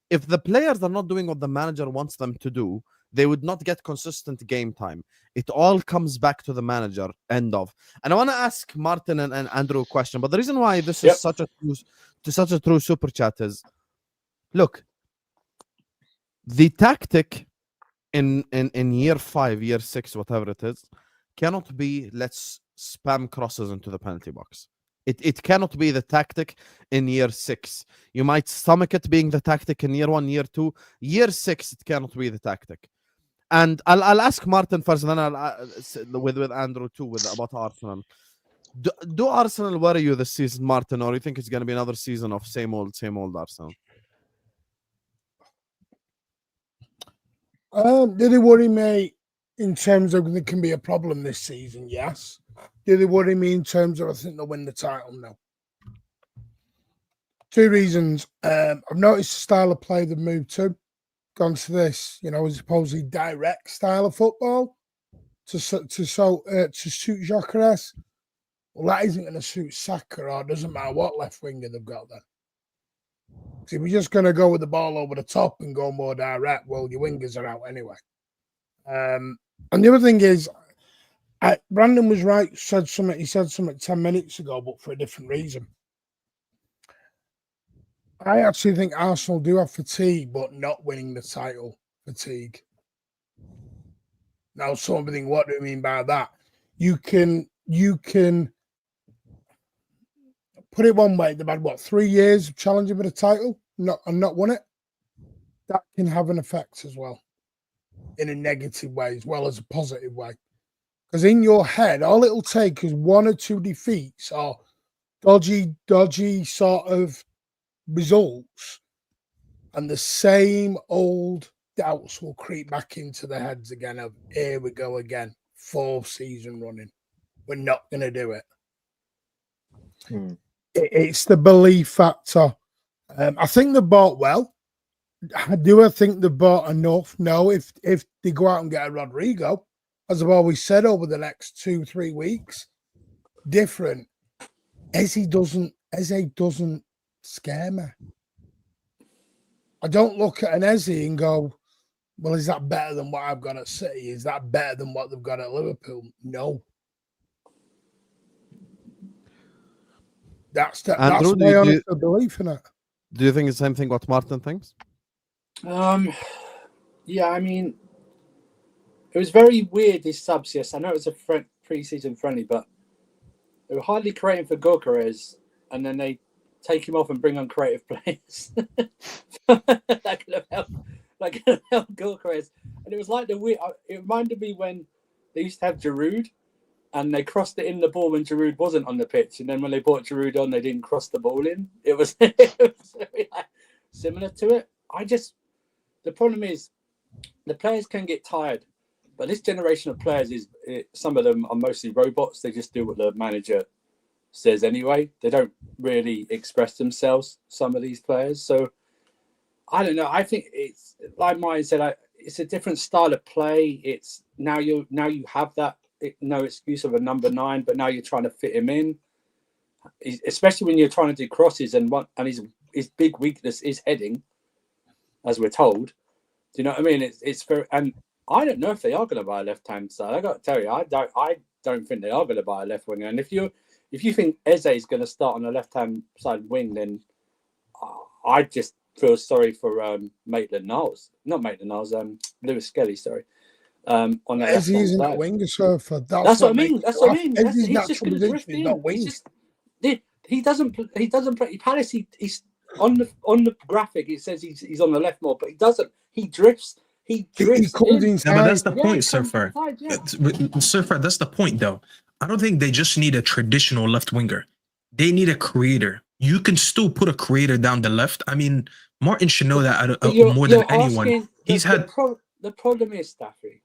if the players are not doing what the manager wants them to do, they would not get consistent game time. It all comes back to the manager. End of. And I want to ask Martin and Andrew a question, but the reason why this is such a true super chat is, look, the tactic in year 5, year 6, whatever it is, cannot be let's spam crosses into the penalty box. It cannot be the tactic in year 6. You might stomach it being the tactic in year 1, year 2. Year 6, it cannot be the tactic. And I'll ask Martin first, and then I'll with Andrew too about Arsenal. Do Arsenal worry you this season, Martin, or you think it's going to be another season of same old Arsenal? Do they worry me in terms of there can be a problem this season? Yes. Do they worry me in terms of I think they'll win the title? No. Two reasons. I've noticed the style of play they've moved to, gone to this, supposedly direct style of football to suit Gyokeres. Well, that isn't going to suit Saka, or it doesn't matter what left winger they've got then. If we're just going to go with the ball over the top and go more direct, well, your wingers are out anyway. And the other thing is, Brandon was right. He said something 10 minutes ago, but for a different reason. I actually think Arsenal do have fatigue, but not winning the title fatigue. Now, somebody think, what do you mean by that? You can put it one way. They've had 3 years of challenging for the title, not won it. That can have an effect as well, in a negative way as well as a positive way. Because in your head, all it'll take is 1 or 2 defeats or dodgy sort of results, and the same old doubts will creep back into the heads again of, here we go again, 4th season running. We're not going to do it. It's the belief factor. I think they bought well. Do I think they bought enough? No. If they go out and get a Rodrygo, as I've always said, over the next 2-3 weeks, different. Eze doesn't scare me. I don't look at an Eze and go, well, is that better than what I've got at City? Is that better than what they've got at Liverpool? No. That's my honest belief in it. Do you think it's the same thing what Martin thinks? Yeah, I mean, it was very weird, these subs, yes. I know it was a pre-season friendly, but they were hardly creating for Gyokeres, and then they take him off and bring on creative players. that could have helped Gyokeres. And it was like it reminded me when they used to have Giroud, and they crossed it in the ball when Giroud wasn't on the pitch. And then when they brought Giroud on, they didn't cross the ball in. It was very, similar to it. The problem is the players can get tired. But this generation of players, some of them are mostly robots. They just do what the manager says anyway. They don't really express themselves, some of these players. So, I don't know. I think it's, like Maya said, it's a different style of play. It's now you have that. No excuse of a number 9, but now you're trying to fit him in, especially when you're trying to do crosses and his big weakness is heading, as we're told. Do you know what I mean? It's very, and I don't know if they are going to buy a left-hand side. I got to tell you, I don't think they are going to buy a left winger. And if you think Eze is going to start on a left-hand side wing, then I just feel sorry for Maitland-Niles. Not Maitland-Niles, Lewis Skelly, sorry. On that Eze isn't a winger, so that's what I mean. That's what I mean. Eze's He's just going to drift in. He doesn't play Palace. He's on the graphic. It says he's on the left more, but he doesn't. He drifts. He comes inside. Yeah, but that's the point, Surfer. Surfer, that's the point, though. I don't think they just need a traditional left winger. They need a creator. You can still put a creator down the left. I mean, Martin should know that more than anyone. The problem is, Staffy,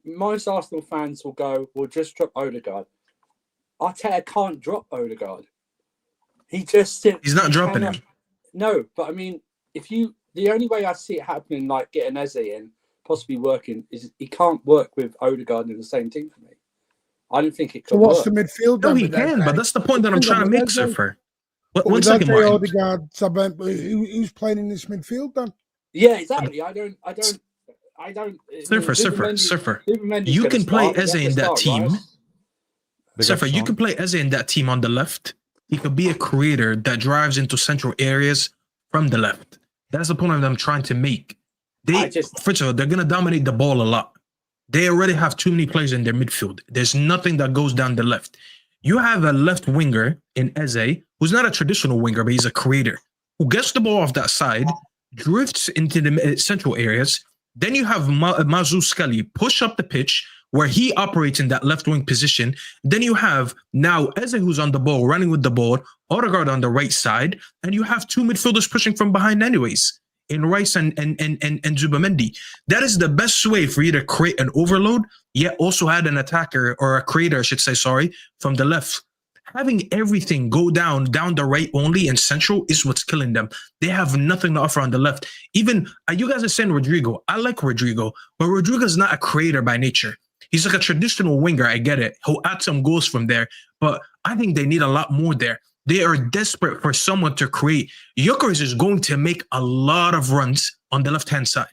most Arsenal fans will go, "We'll just drop Odegaard." Arteta can't drop Odegaard. He's not dropping him. No, but I mean, the only way I see it happening, like getting Eze in, possibly working, is he can't work with Odegaard in the same team for me. I don't think it can. So what's the midfield? No, he can, but that's the point that I'm trying to make, Surfer. One second, Martin. Odegaard, who's playing in this midfield then? Yeah, exactly. I don't. Surfer. You can play Eze in that team. Surfer, you can play Eze in that team on the left. He could be a creator that drives into central areas from the left. That's the point that I'm trying to make. First of all, they're going to dominate the ball a lot. They already have too many players in their midfield. There's nothing that goes down the left. You have a left winger in Eze, who's not a traditional winger, but he's a creator, who gets the ball off that side, drifts into the central areas. Then you have Mazu Skelly push up the pitch, where he operates in that left wing position. Then you have now Eze, who's on the ball, running with the ball, Odegaard on the right side, and you have 2 midfielders pushing from behind anyways. in Rice and Zubamendi. That is the best way for you to create an overload, yet also had an attacker or a creator, I should say, from the left. Having everything go down the right only and central is what's killing them. They have nothing to offer on the left. Even you guys are saying Rodrygo. I like Rodrygo, but Rodrygo is not a creator by nature. He's like a traditional winger. I get it. He'll add some goals from there, but I think they need a lot more there. They are desperate for someone to create. Gyokeres is going to make a lot of runs on the left-hand side.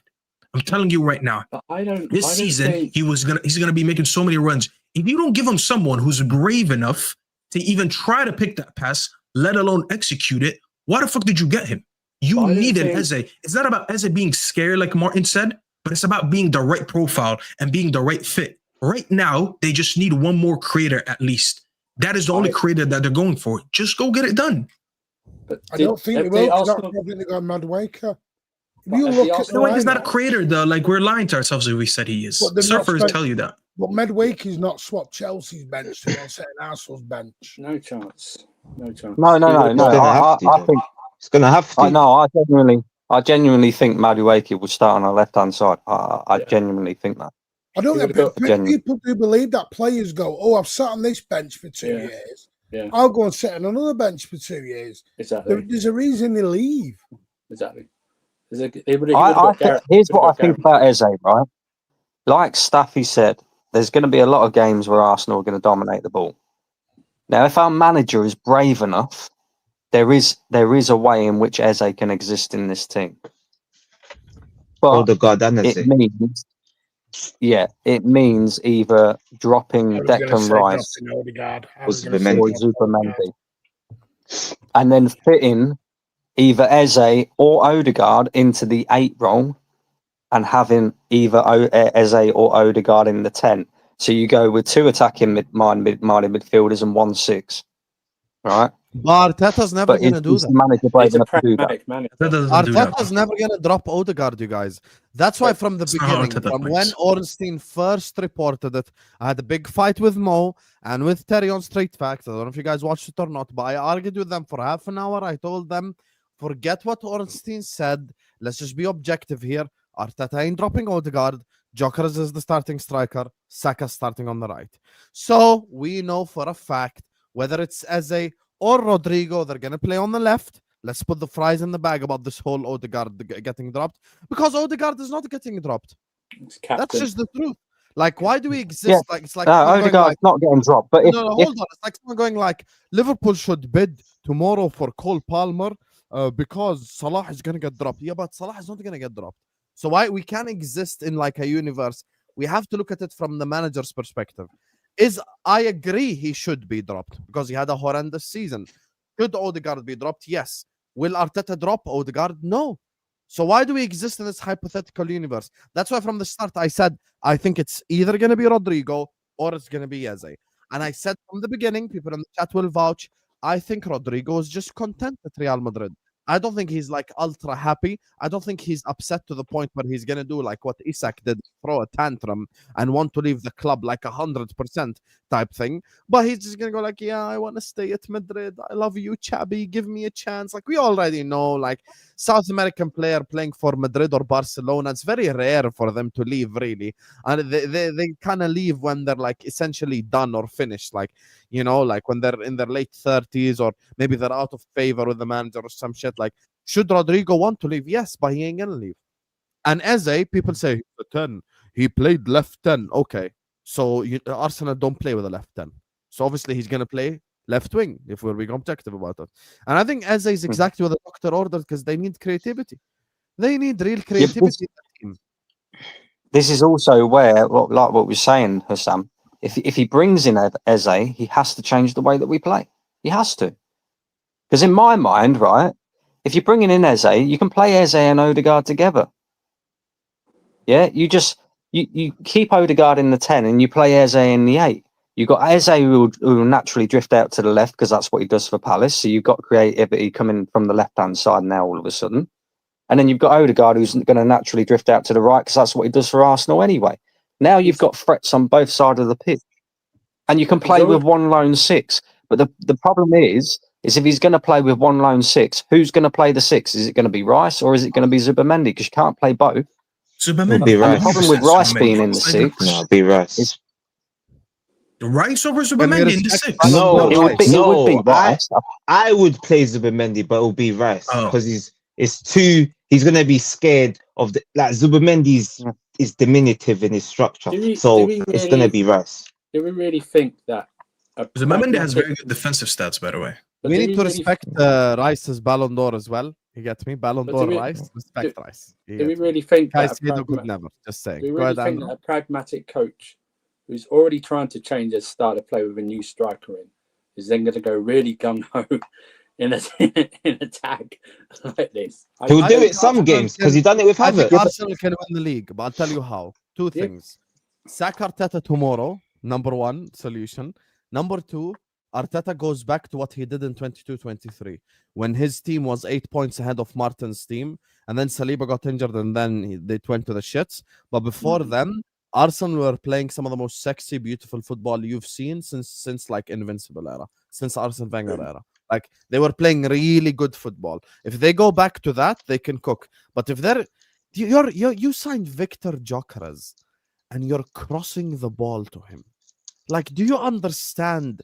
I'm telling you right now. But this season, he's gonna be making so many runs. If you don't give him someone who's brave enough to even try to pick that pass, let alone execute it, why the fuck did you get him? You needed Eze. It's not about Eze being scared, like Martin said, but it's about being the right profile and being the right fit. Right now, they just need one more creator at least. That is the only creator that they're going for. Just go get it done. But I don't think they will. That's probably going to go Madueke. If you look at Madueke is not a creator, though. Like, we're lying to ourselves if we said he is. Surfers tell you that. But Madueke is not swapped Chelsea's bench to set an Arsenal's bench. No chance. No chance. No. I think it's going to have to. I genuinely think Madueke will start on the left-hand side. I genuinely think that. I don't think people do believe that players go, oh, I've sat on this bench for 2 years. Yeah. I'll go and sit on another bench for 2 years. Exactly. There's a reason they leave. Exactly. Here's what I think about Eze, right? Like Staffy said, there's going to be a lot of games where Arsenal are going to dominate the ball. Now, if our manager is brave enough, there is a way in which Eze can exist in this team. But it means either dropping Declan Rice or Superchats, and then fitting either Eze or Odegaard into the 8 role, and having either Eze or Odegaard in the 10. So you go with 2 attacking minded midfielders and 1 6, right? But Arteta's never going to do that. Arteta's never going to drop Odegaard, you guys. That's why from the beginning, from when Ornstein first reported it, I had a big fight with Mo and with Terry on Straight Facts. I don't know if you guys watched it or not, but I argued with them for half an hour. I told them, forget what Ornstein said. Let's just be objective here. Arteta ain't dropping Odegaard. Gyokeres is the starting striker. Saka starting on the right. So we know for a fact whether it's Eze or Rodrygo, they're going to play on the left. Let's put the fries in the bag about this whole Odegaard getting dropped. Because Odegaard is not getting dropped. That's just the truth. Like, why do we exist? Yeah. Like, it's like Odegaard's not getting dropped. But hold on. It's like someone going like, Liverpool should bid tomorrow for Cole Palmer because Salah is going to get dropped. Yeah, but Salah is not going to get dropped. So why we can't exist in like a universe? We have to look at it from the manager's perspective. I agree he should be dropped because he had a horrendous season. Should Odegaard be dropped? Yes. Will Arteta drop Odegaard? No. So why do we exist in this hypothetical universe? That's why from the start I said I think it's either going to be Rodrygo or it's going to be Eze. And I said from the beginning, people in the chat will vouch, I think Rodrygo is just content at Real Madrid. I don't think he's like ultra happy. I don't think he's upset to the point where he's gonna do like what Isak did, throw a tantrum and want to leave the club like 100% type thing. But he's just gonna go like, yeah, I want to stay at Madrid. I love you, Chabi. Give me a chance. Like we already know, like South American player playing for Madrid or Barcelona, it's very rare for them to leave really, and they kind of leave when they're like essentially done or finished. Like you know, like when they're in their late 30s or maybe they're out of favor with the manager or some shit. Like, should Rodrygo want to leave? Yes, but he ain't gonna leave. And Eze, people say he's a 10. He played left 10. Okay, so Arsenal don't play with a left 10. So obviously he's gonna play left wing if we're being objective about it. And I think Eze is exactly what the doctor ordered because they need creativity. They need real creativity. This is also where, like what we're saying, Hussam. If he brings in Eze, he has to change the way that we play. He has to. Because in my mind, right, if you're bringing in Eze, you can play Eze and Odegaard together. Yeah, you keep Odegaard in the 10 and you play Eze in the 8. You've got Eze who will naturally drift out to the left because that's what he does for Palace. So you've got creativity coming from the left-hand side now all of a sudden. And then you've got Odegaard who's going to naturally drift out to the right because that's what he does for Arsenal anyway. Now you've got threats on both sides of the pitch. And you can play with one lone 6. But the problem is is if he's going to play with one lone six, who's going to play the six? Is it going to be Rice or is it going to be Zubimendi? Because you can't play both. Zubimendi. Be And Rice. the problem with Rice being in the six, No, be Rice. It's- Rice over Can we Zubimendi in the respect 6. Ballon No, d'Or it would be, Rice? it would be No, Rice. I would play Zubimendi, but it'll be Rice Oh. because it's too. He's gonna be scared of the like Zubimendi's is diminutive in his structure, so do we it's gonna really- be Rice. Do we really think that? Zubimendi has very good defensive stats, by the way. But We do need to really- respect Rice's Ballon d'Or as well. You get me? Ballon But d'Or do we- Rice. Respect Rice. You Do we get me? really think that? Caicedo could never. Just saying. Do we Go really ahead, think Andrew. that a pragmatic coach who's already trying to change his style of play with a new striker in is then going to go really gung ho in attack like this? He'll I do think it some Arsenal games because he done it with I think Havertz. Arsenal can win the league, but I'll tell you how. Two Yeah. things. Sack Arteta tomorrow, number one solution. Number two, Arteta goes back to what he did in 22-23 when his team was 8 points ahead of Martin's team, and then Saliba got injured, and then they went to the shits. But before then, Arsenal were playing some of the most sexy, beautiful football you've seen since like Invincible era, since Arsene Wenger era. Like they were playing really good football. If they go back to that, they can cook. But if they're you signed Victor Gyokeres and you're crossing the ball to him, like, do you understand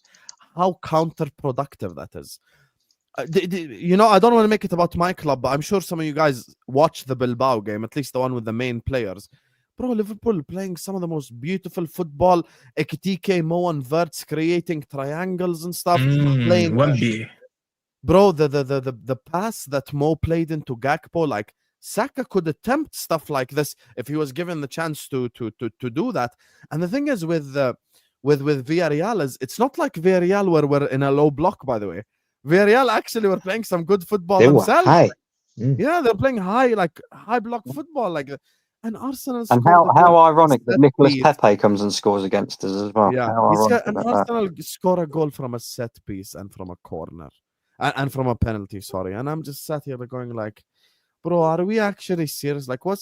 how counterproductive that is? You know, I don't want to make it about my club, but I'm sure some of you guys watched the Bilbao game, at least the one with the main players. Bro, Liverpool playing some of the most beautiful football. Ekitike, Mo, and Wirtz creating triangles and stuff. Playing, Wemby. bro, the pass that Mo played into Gakpo, like Saka could attempt stuff like this if he was given the chance to do that. And the thing is with Villarreal is it's not like Villarreal where we're in a low block, by the way. Villarreal actually were playing some good football They were themselves. high. Yeah, they're playing high block football, like. And Arsenal. And how ironic that Nicolas Pepe comes and scores against us as well. Yeah, How ironic and about that. Arsenal score a goal from a set piece and from a corner, and from a penalty. Sorry, and I'm just sat here going like, bro, are we actually serious? Like, what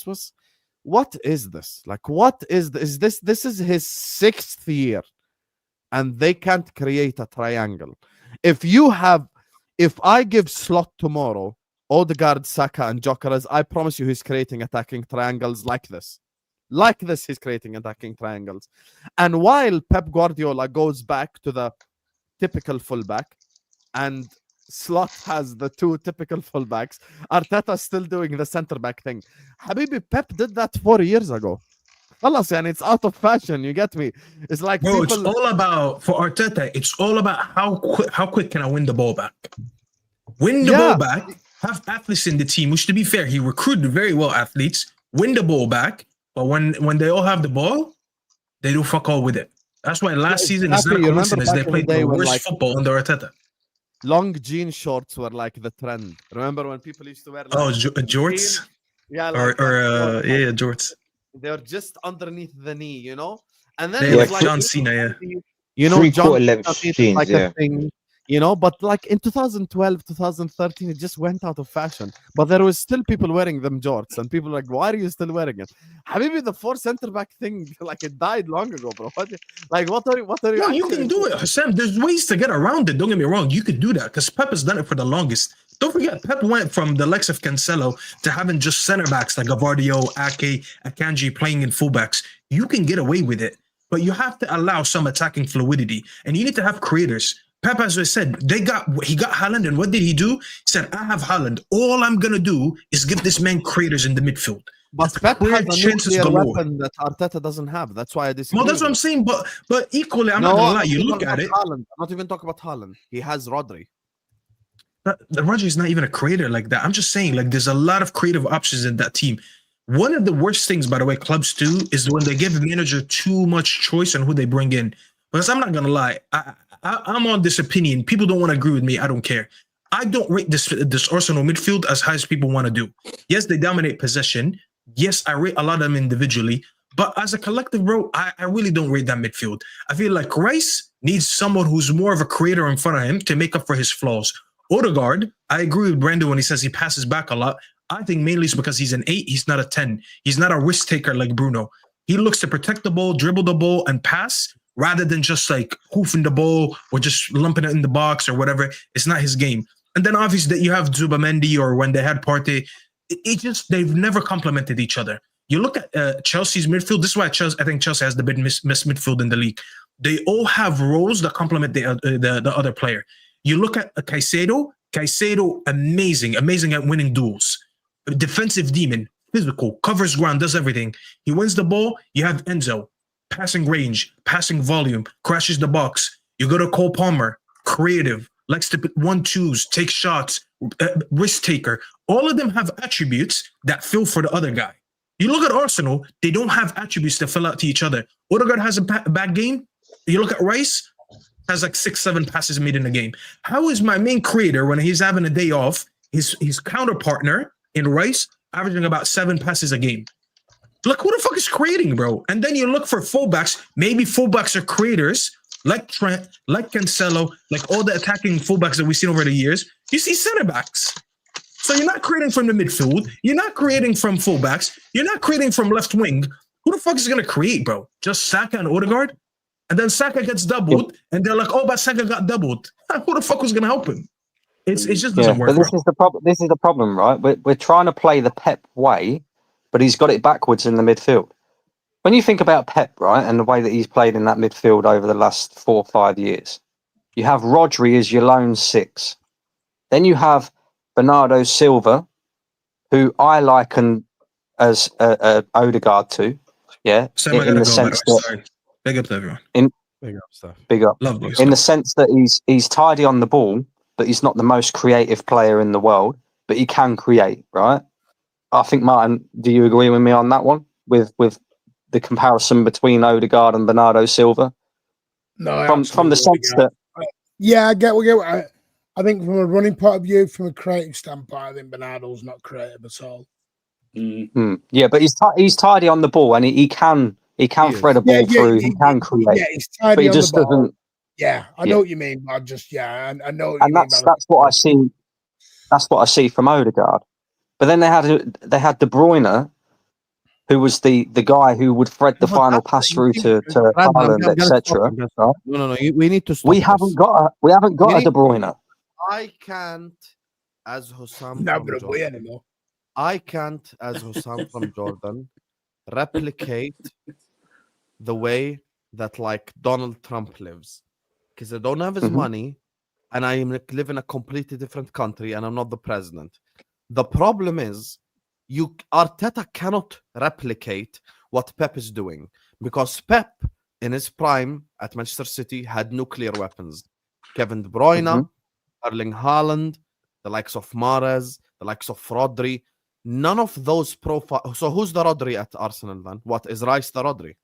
is this? Like, what is this? This is his 6th year, and they can't create a triangle. If I give Slot tomorrow Odegaard, Saka, and Gyokeres, I promise you he's creating attacking triangles like this. Like this, he's creating attacking triangles. And while Pep Guardiola goes back to the typical fullback, and Slot has the 2 typical fullbacks, Arteta's still doing the centre-back thing. Habibi, Pep did that 4 years ago. Khalas, and it's out of fashion, you get me? It's like Bro, people... it's all about, for Arteta, it's all about how quick can I win the ball back? Win the ball back, have athletes in the team, which to be fair, he recruited very well athletes, win the ball back, but when they all have the ball, they do fuck all with it. That's why last season it's not a coincidence they played the worst football under Arteta. Long jean shorts were like the trend. Remember when people used to wear like jorts? Yeah, like jorts. They're just underneath the knee, you know? And then yeah, like like John Cena, you know, 3/4 length jeans, like a thing, you know, but like in 2012, 2013, it just went out of fashion. But there was still people wearing them jorts, and people were like, why are you still wearing it? Habibi, the 4 centre-back thing, like it died long ago, bro. What are you? No, you can do it, Hassan. There's ways to get around it. Don't get me wrong. You could do that because Pep has done it for the longest. Don't forget, Pep went from the likes of Cancelo to having just center-backs like Gavardio, Ake, Akanji playing in fullbacks. You can get away with it, but you have to allow some attacking fluidity, and you need to have creators. Pep, as I said, he got Haaland, and what did he do? He said, I have Haaland. All I'm going to do is give this man creators in the midfield. But Pep has a chances nuclear galore. weapon that Arteta doesn't have. That's why I disagree. Well, that's what I'm saying, but equally, I'm not going to lie. You look at it. Haaland. I'm not even talking about Haaland. He has Rodri. The Rodri is not even a creator like that. I'm just saying, like, there's a lot of creative options in that team. One of the worst things, by the way, clubs do is when they give the manager too much choice on who they bring in. Because I'm not going to lie. I'm on this opinion. People don't want to agree with me. I don't care. I don't rate this Arsenal midfield as high as people want to do. Yes, they dominate possession. Yes, I rate a lot of them individually. But as a collective, bro, I really don't rate that midfield. I feel like Rice needs someone who's more of a creator in front of him to make up for his flaws. Odegaard, I agree with Brandon when he says he passes back a lot. I think mainly it's because he's an 8. He's not a 10. He's not a risk taker like Bruno. He looks to protect the ball, dribble the ball, and pass. rather than just like hoofing the ball or just lumping it in the box or whatever. It's not his game. And then obviously that you have Zubamendi or when they had Partey, they've never complemented each other. You look at Chelsea's midfield. This is why I think Chelsea has the best midfield in the league. They all have roles that complement the other player. You look at Caicedo, amazing at winning duels. Defensive demon, physical, covers ground, does everything. He wins the ball. You have Enzo, passing range, passing volume, crashes the box. You go to Cole Palmer, creative, likes to put 1-2s, take shots, risk taker. All of them have attributes that fill for the other guy. You look at Arsenal, they don't have attributes that fill out to each other. Odegaard has a bad game. You look at Rice, has like 6-7 passes made in a game. How is my main creator, when he's having a day off, his counterpartner in Rice averaging about 7 passes a game? Like, who the fuck is creating, bro? And then you look for fullbacks. Maybe fullbacks are creators, like Trent, like Cancelo, like all the attacking fullbacks that we've seen over the years. You see center backs. So you're not creating from the midfield. You're not creating from fullbacks. You're not creating from left wing. Who the fuck is going to create, bro? Just Saka and Odegaard? And then Saka gets doubled, and they're like, "Oh, but Saka got doubled." Who the fuck was going to help him? It just doesn't work. But this is the problem. This is the problem, right? We're trying to play the Pep way, but he's got it backwards in the midfield. When you think about Pep, right, and the way that he's played in that midfield over the last 4 or 5 years, you have Rodri as your lone 6. Then you have Bernardo Silva, who I liken as Odegaard to, in the sense that big up to everyone. Big up stuff. Big up. Love you. In the sense that he's tidy on the ball, but he's not the most creative player in the world, but he can create, right? I think, Martin, do you agree with me on that one? With the comparison between Odegaard and Bernardo Silva? No, from the sense that I get what I think from a running point of view, from a creative standpoint, I think Bernardo's not creative at all. Yeah, but he's tidy on the ball, and he can thread a ball through. He can create. Yeah, he's tidy but he on just the ball. doesn't. Yeah, I know what you mean. I just I know what and you mean. That's what I see. That's what I see from Odegaard. But then they had De Bruyne, who was the guy who would thread the final pass through to Haaland, etc. No. We need to stop. We haven't got a De Bruyne. I can't, as Hussam Not from away Jordan, anymore. I can't, as Hussam from Jordan, replicate the way that like Donald Trump lives, because I don't have his money, and I live in a completely different country, and I'm not the president. The problem is, Arteta cannot replicate what Pep is doing, because Pep, in his prime at Manchester City, had nuclear weapons. Kevin De Bruyne, Erling Haaland, the likes of Mahrez, the likes of Rodri. None of those profiles. So who's the Rodri at Arsenal then? What is Rice the Rodri?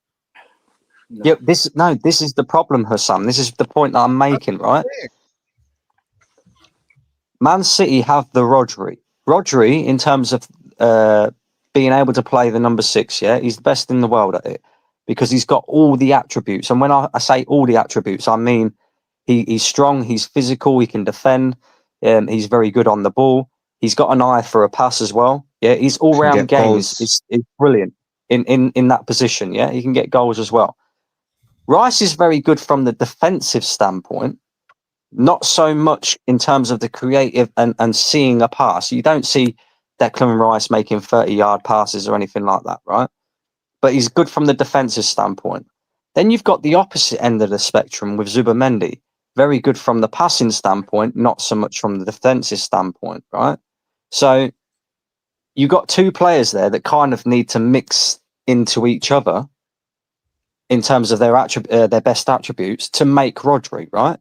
No. Yeah, this is the problem, Hussam. This is the point that I'm making, right? Man City have the Rodri. Rodri, in terms of being able to play the number 6, he's the best in the world at it, because he's got all the attributes. And when I say all the attributes, I mean he's strong, he's physical, he can defend, he's very good on the ball. He's got an eye for a pass as well. Yeah, his all-round game is brilliant in that position. Yeah, he can get goals as well. Rice is very good from the defensive standpoint, not so much in terms of the creative and seeing a pass. You don't see Declan Rice making 30-yard passes or anything like that, right? But he's good from the defensive standpoint. Then you've got the opposite end of the spectrum with Zubamendi. Very good from the passing standpoint, not so much from the defensive standpoint, right? So you got 2 players there that kind of need to mix into each other in terms of their best attributes to make Rodri, right?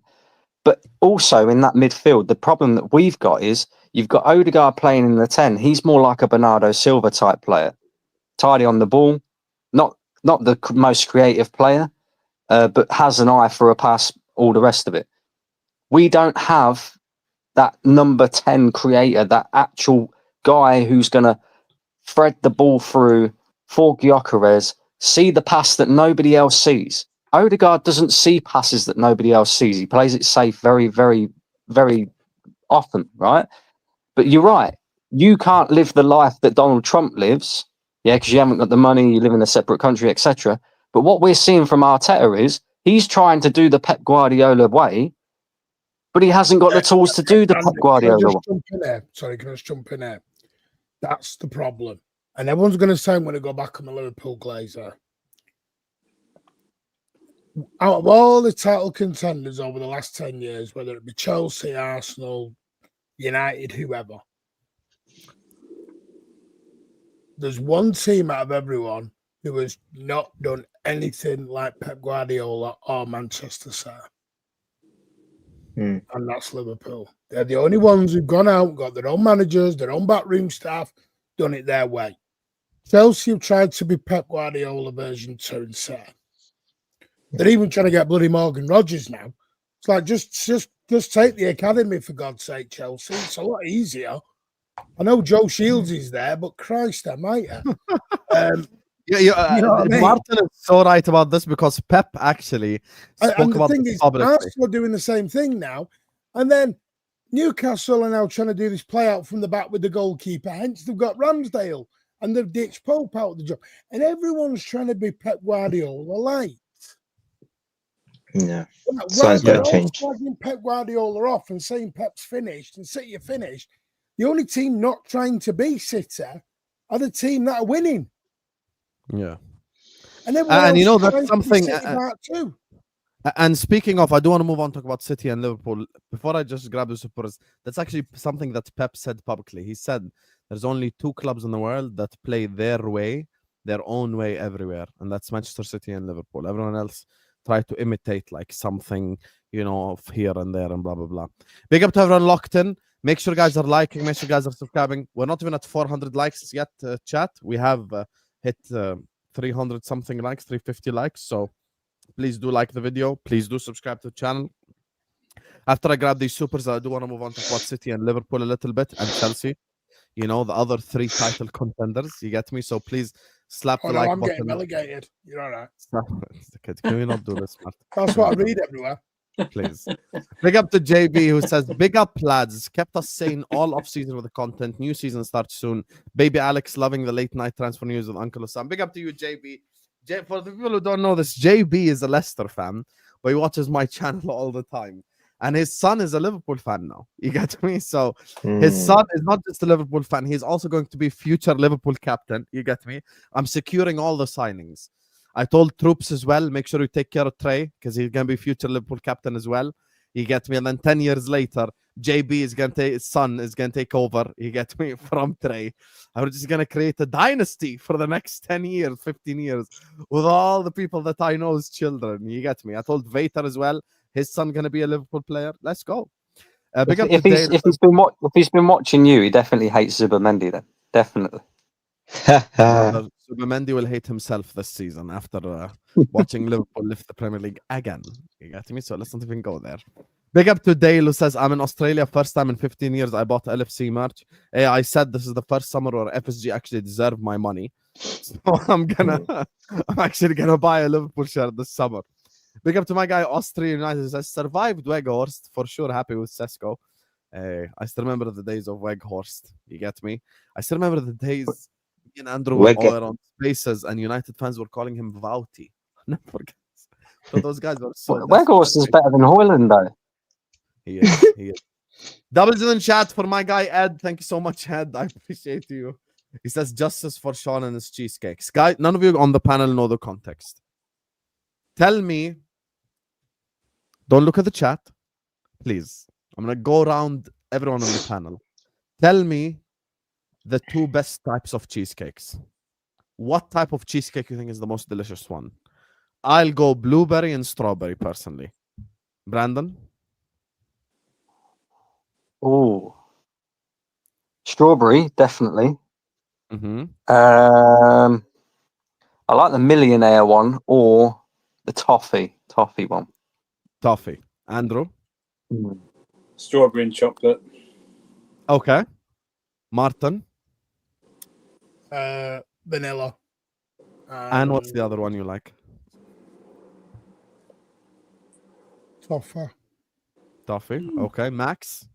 But also in that midfield, the problem that we've got is you've got Odegaard playing in the 10. He's more like a Bernardo Silva type player, tidy on the ball, not the most creative player, but has an eye for a pass, all the rest of it. We don't have that number 10 creator, that actual guy who's going to thread the ball through for Gyokeres, see the pass that nobody else sees. Odegaard doesn't see passes that nobody else sees. He plays it safe very, very, very often, right? But you're right. You can't live the life that Donald Trump lives, because you haven't got the money, you live in a separate country, etc. But what we're seeing from Arteta is He's trying to do the Pep Guardiola way, but he hasn't got the tools to do the Pep Guardiola way. Sorry, can I just jump in there? That's the problem. And everyone's going to say I'm going to go back on the Liverpool Glazer. Out of all the title contenders over the last 10 years, whether it be Chelsea, Arsenal, United, whoever, there's one team out of everyone who has not done anything like Pep Guardiola or Manchester City. And that's Liverpool. They're the only ones who've gone out, got their own managers, their own backroom staff, done it their way. Chelsea have tried to be Pep Guardiola version 2 and City. They're even trying to get bloody Morgan Rodgers now. It's like, just take the academy, for God's sake, Chelsea. It's a lot easier. I know Joe Shields is there, but Christ almighty. You know what I mean? Martin is so right about this because Pep actually spoke about this publicly. Arsenal are doing the same thing now. And then Newcastle are now trying to do this play out from the back with the goalkeeper. Hence, they've got Ramsdale and they've ditched Pope out of the job. And everyone's trying to be Pep Guardiola light. Yeah. Sounds going to change. Flagging Pep Guardiola off and saying Pep's finished and City are finished. The only team not trying to be City are the team that are winning. Yeah. And you know, that's something. And speaking of, I do want to move on to talk about City and Liverpool. Before I just grab the Supers, that's actually something that Pep said publicly. He said there's only 2 clubs in the world that play their way, their own way everywhere. And that's Manchester City and Liverpool. Everyone else try to imitate like something, you know, of here and there and blah, blah, blah. Big up to everyone locked in. Make sure guys are liking. Make sure guys are subscribing. We're not even at 400 likes yet, chat. We have hit 300 something likes, 350 likes. So please do like the video. Please do subscribe to the channel. After I grab these supers, I do want to move on to what City and Liverpool a little bit and Chelsea. You know, the other 3 title contenders. You get me? So please slap the like button. I'm getting relegated. You're all right. Can we not do this, man? That's what I read everywhere. Please. Big up to JB who says, big up lads. Kept us sane all off season with the content. New season starts soon. Baby Alex loving the late night transfer news with Uncle Osam. Big up to you, JB. For the people who don't know this, JB is a Leicester fan, but he watches my channel all the time. And his son is a Liverpool fan now. You get me? So his son is not just a Liverpool fan. He's also going to be future Liverpool captain. You get me? I'm securing all the signings. I told Troops as well, make sure you take care of Trey because he's going to be future Liverpool captain as well. You get me? And then 10 years later, JB is going to take, his son is going to take over. You get me? From Trey. I'm just going to create a dynasty for the next 10 years, 15 years with all the people that I know as children. You get me? I told Vater as well, his son going to be a Liverpool player. Let's go. If he's been watching you, he definitely hates Zubimendi then. Definitely. Zubimendi will hate himself this season after watching Liverpool lift the Premier League again. You get me? So let's not even go there. Big up to Dale who says, I'm in Australia. First time in 15 years I bought LFC merch. Hey, I said this is the first summer where FSG actually deserve my money. So I'm actually gonna buy a Liverpool shirt this summer. Big up to my guy Austria United who says, survived Weghorst. For sure happy with Sesko. I still remember the days of Weghorst. You get me? I still remember the days and Andrew were all around spaces and United fans were calling him Vouty. Never forget. So those guys were so Weghorst is better than Hoyland though. He is. Doubles in the chat for my guy Ed. Thank you so much, Ed. I appreciate you. He says justice for Sean and his cheesecakes. Guys, none of you on the panel know the context. Tell me, don't look at the chat, please. I'm gonna go around everyone on the panel. Tell me the 2 best types of cheesecakes. What type of cheesecake you think is the most delicious one? I'll go blueberry and strawberry personally. Brandon? Oh, strawberry, definitely. Mm-hmm. I like the millionaire one or the toffee one. Toffee. Andrew? Strawberry and chocolate. Okay. Martin? Vanilla. And what's the other one you like? Toffee. Okay. Max?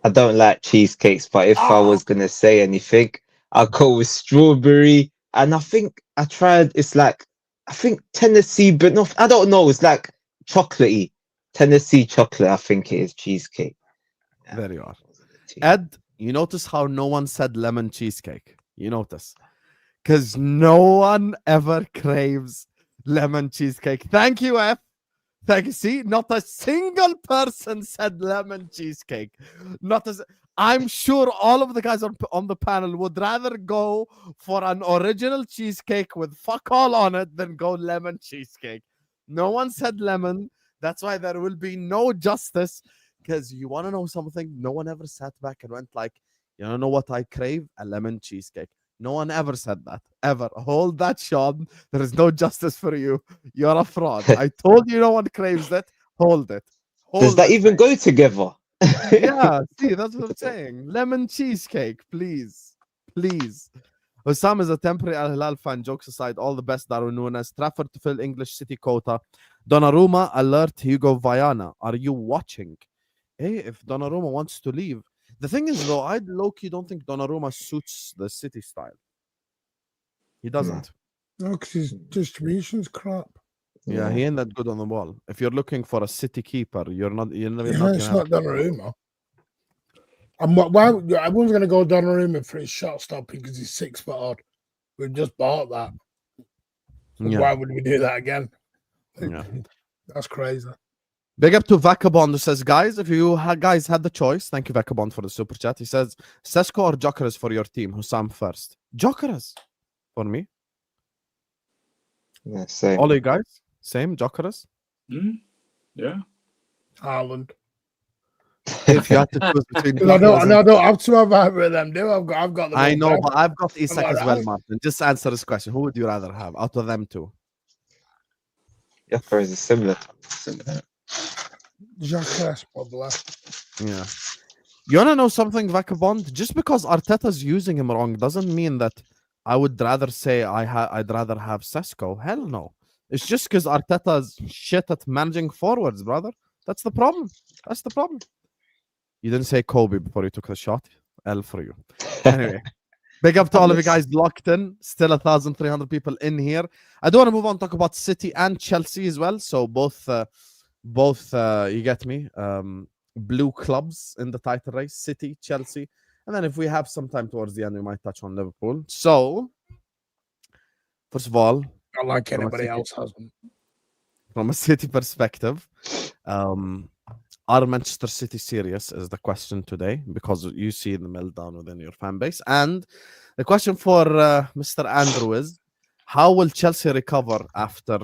I don't like cheesecakes, but if I was going to say anything, I'll go with strawberry. And I think I tried, it's like I think Tennessee, but no, I don't know. It's like chocolatey. Tennessee chocolate, I think it is cheesecake. Yeah, There you are. those are the two. Ed, you notice how no one said lemon cheesecake? You notice? Because no one ever craves lemon cheesecake. Thank you, F. Thank you. See, not a single person said lemon cheesecake. Not as I'm sure all of the guys on the panel would rather go for an original cheesecake with fuck all on it than go lemon cheesecake. No one said lemon. That's why there will be no justice. Because you want to know something? No one ever sat back and went like, you don't know what I crave? A lemon cheesecake. No one ever said that. Ever. Hold that, Sean. There is no justice for you. You're a fraud. I told you no one craves it. Hold it. Does Hold that it. even go together? Yeah, see, that's what I'm saying. Lemon cheesecake, please. Please. Hussam is a temporary Al Hilal fan. Jokes aside, all the best, Darwin Nunes. Trafford to fill English City quota. Donnarumma, alert Hugo Viana. Are you watching? Hey, if Donnarumma wants to leave. The thing is, though, I low-key don't think Donnarumma suits the City style. He doesn't. No, because his distribution's crap. Yeah, he ain't that good on the ball. If you're looking for a City keeper, you're not Yeah, gonna it's have not Donnarumma. And why everyone's going to go Donnarumma for his shot stopping because he's 6 foot odd. We've just bought that. So Yeah. why would we do that again? Yeah. That's crazy. Big up to Vacabond who says, guys, if you guys had the choice, thank you, Vacabond, for the super chat. He says, Sesko or Gyokeres for your team? Hussam first. Gyokeres for me. Yeah, same. All you guys, same, Gyokeres. Yeah. Haaland. If you had to choose between Because I Gyokeres don't have to have either of them, do I? I've got them. I all know, there. but I've got Isak I as well, right? Martin. Just answer this question. Who would you rather have out of them two? Gyokeres is similar. Gyokeres, probably. Yeah. You want to know something, Vacabond? Just because Arteta's using him wrong doesn't mean that I would rather say I'd rather have Sesko. Hell no. It's just because Arteta's shit at managing forwards, brother. That's the problem. That's the problem. You didn't say Kobe before you took the shot. L for you. Anyway, big up to all of you guys locked in. Still 1,300 people in here. I do want to move on, talk about City and Chelsea as well. So both, you get me, blue clubs in the title race, City, Chelsea. And then if we have some time towards the end, we might touch on Liverpool. So, first of all, Not like anybody else hasn't. from a City perspective, are Manchester City serious is the question today, because you see the meltdown within your fan base. And the question for Mr. Andrew is, how will Chelsea recover after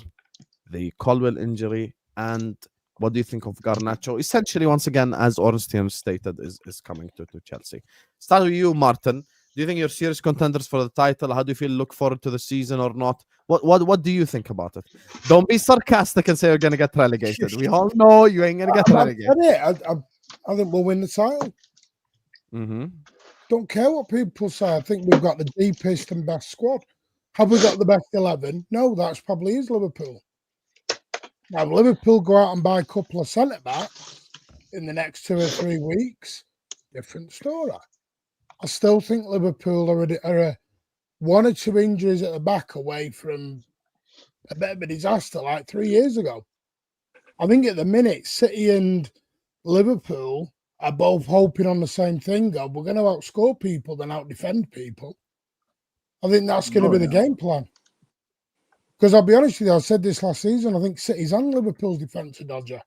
the Colwill injury? And what do you think of Garnacho? Essentially, once again, as Ornstein stated, is coming to Chelsea. Start with you, Martin. Do you think you're serious contenders for the title? How do you feel? Look forward to the season or not? What do you think about it? Don't be sarcastic and say you're going to get relegated. We all know you ain't going to get relegated. I think we'll win the title. Mm-hmm. Don't care what people say. I think we've got the deepest and best squad. Have we got the best 11? No, that's probably is Liverpool. Now, if Liverpool go out and buy a couple of centre-backs in the next 2 or 3 weeks, different story. I still think Liverpool are 1 or 2 injuries at the back away from a bit of a disaster like 3 years ago. I think at the minute, City and Liverpool are both hoping on the same thing. We're going to outscore people than out-defend people. I think that's going to be the game plan. Because I'll be honest with you, I said this last season, I think City's and Liverpool's defence are dodger.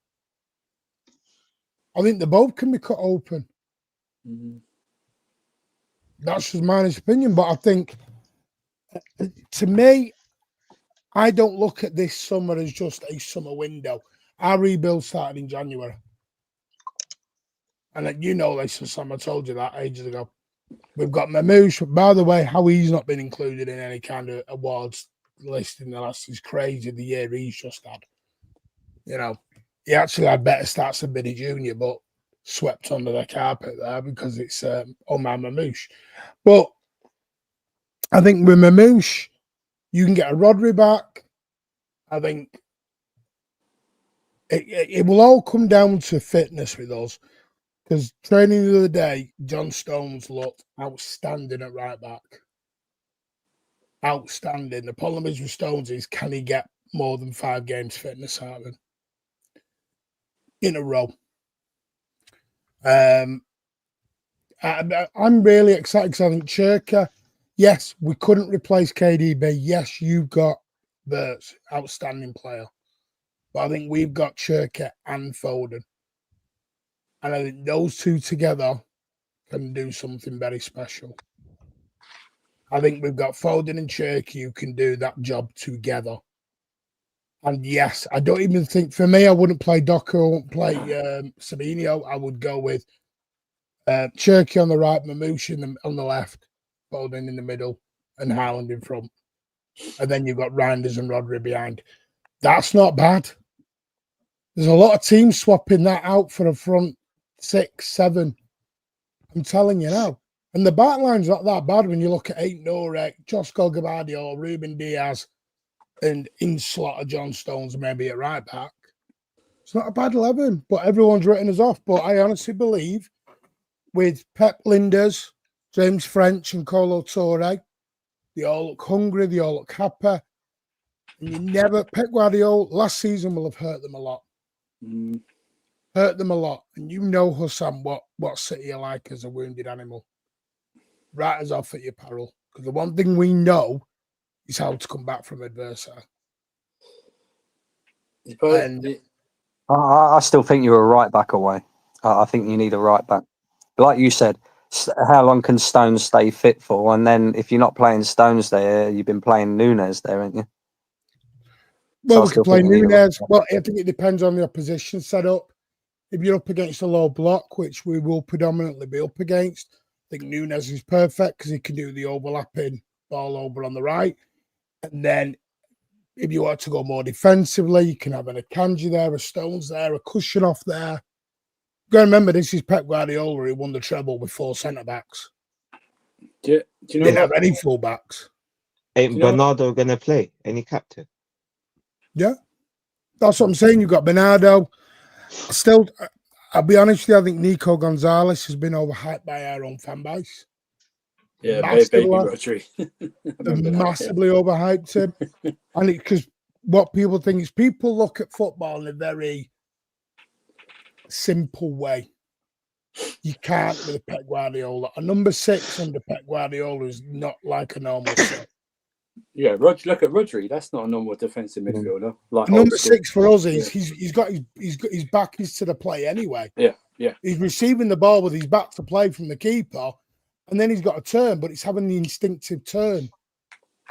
I think they both can be cut open. Mm-hmm. That's just my honest opinion. But I think, to me, I don't look at this summer as just a summer window. Our rebuild started in January. And you know this, Sam, I told you that ages ago. We've got Mamouche. By the way, how he's not been included in any kind of awards list in the last is crazy. The year he's just had. You know, he actually had better stats than Billy Jr., but swept under the carpet there because it's Omar Mamouche. But I think with Mamouche, you can get a Rodri back. I think it will all come down to fitness with us. Because training the other day, John Stones looked outstanding at right back. outstanding. The problem is with Stones is, can he get more than 5 games fitness out of him in a row? I'm really excited because I think Cherka, yes, we couldn't replace KDB. Yes, you've got Wirtz, outstanding player. But I think we've got Cherka and Foden. And I think those two together can do something very special. I think we've got Foden and Cherka who can do that job together. And yes, I don't even think, for me, I wouldn't play Docker, I wouldn't play Sabinho. I would go with Cherky on the right, Mamouche on the left, Foden in the middle, and Haaland in front. And then you've got Reinders and Rodri behind. That's not bad. There's a lot of teams swapping that out for a front 6, 7. I'm telling you now. And the back line's not that bad when you look at Aït Nourek, Josko Gvardiol, Ruben Diaz, and in slot of John Stones, maybe at right back. It's not a bad 11, but everyone's written us off. But I honestly believe with Pep Linders, James French, and Kolo Touré, they all look hungry, they all look happy. And Pep Guardiola last season will have hurt them a lot. Hurt them a lot. And you know, Hassan, what City are like as a wounded animal. Right as off at your peril. Because the one thing we know is how to come back from adversity. And I still think you're a right back away. I think you need a right back. Like you said, how long can Stones stay fit for? And then if you're not playing Stones there, you've been playing Nunes there, haven't you? Well, we can play Nunes. Well, I think it depends on the opposition setup. If you're up against a low block, which we will predominantly be up against, I think Nunes is perfect because he can do the overlapping ball over on the right. And then if you want to go more defensively, you can have an Akanji there, a Stones there, a cushion off there. You've got to remember, this is Pep Guardiola who won the treble with 4 centre-backs. Do you know Didn't have any full-backs. Ain't Bernardo going to play? Any captain? Yeah. That's what I'm saying. You've got Bernardo. Still, I'll be honest with you, I think Nico Gonzalez has been overhyped by our own fan base. Yeah, baby Rodri. Massively overhyped him. And because what people think is people look at football in a very simple way. You can't with a Pep Guardiola. A number 6 under Pep Guardiola is not like a normal 6. Yeah, look at Rodri. That's not a normal defensive midfielder. Like number 6 for us is he's got his back is to the play anyway. Yeah. He's receiving the ball with his back to play from the keeper, and then he's got a turn, but it's having the instinctive turn,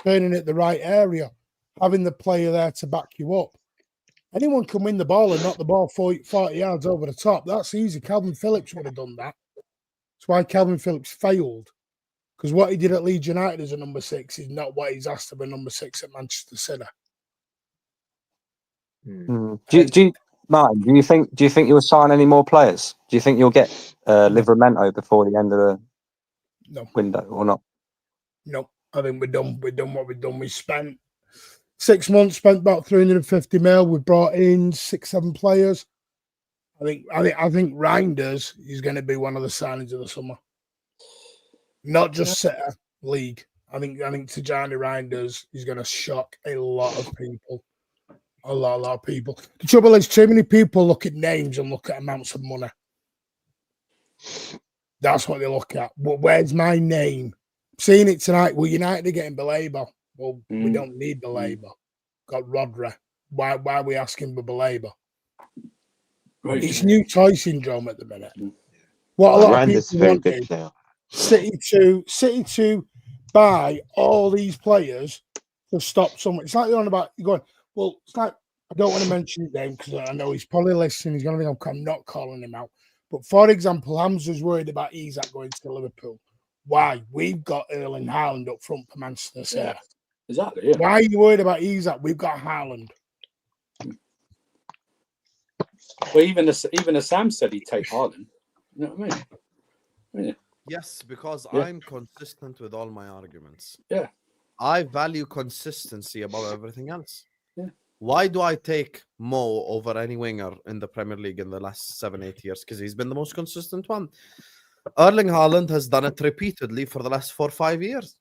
turning at the right area, having the player there to back you up. Anyone can win the ball and knock the ball 40 yards over the top. That's easy. Calvin Phillips would have done that. That's why Calvin Phillips failed. Because what he did at Leeds United as a number 6 is not what he's asked to be number 6 at Manchester City. Martin, do you think you'll sign any more players? Do you think you'll get Livramento before the end of the window or not? No, I think we're done. We've done what we've done. We spent 6 months, spent about 350 mil. We brought in 6-7 players. I think Reinders is going to be one of the signings of the summer. Not just City, league. I think Tijani Reinders is going to shock a lot of people. A lot of people. The trouble is, too many people look at names and look at amounts of money. That's what they look at. Well, where's my name? Seeing it tonight. Well, United are getting Baleba. Well, we don't need Baleba. Got Rodri. Why are we asking for Baleba? Right. It's new toy syndrome at the minute. What a lot of people want is City to buy all these players to stop someone. It's like they're on about you're going. Well, it's like I don't want to mention his name because I know he's probably listening. He's going to think I'm not calling him out. But for example, Hamza's worried about Isak going to Liverpool. Why? We've got Erling Haaland up front for Manchester City. Yeah, exactly. Yeah. Why are you worried about Isak? We've got Haaland. Well, even as Sam said, he'd take Haaland. You know what I mean? Yes, because I'm consistent with all my arguments. Yeah. I value consistency above everything else. Yeah. Why do I take Mo over any winger in the Premier League in the last 7-8 years? Because he's been the most consistent one. Erling Haaland has done it repeatedly for the last 4-5 years.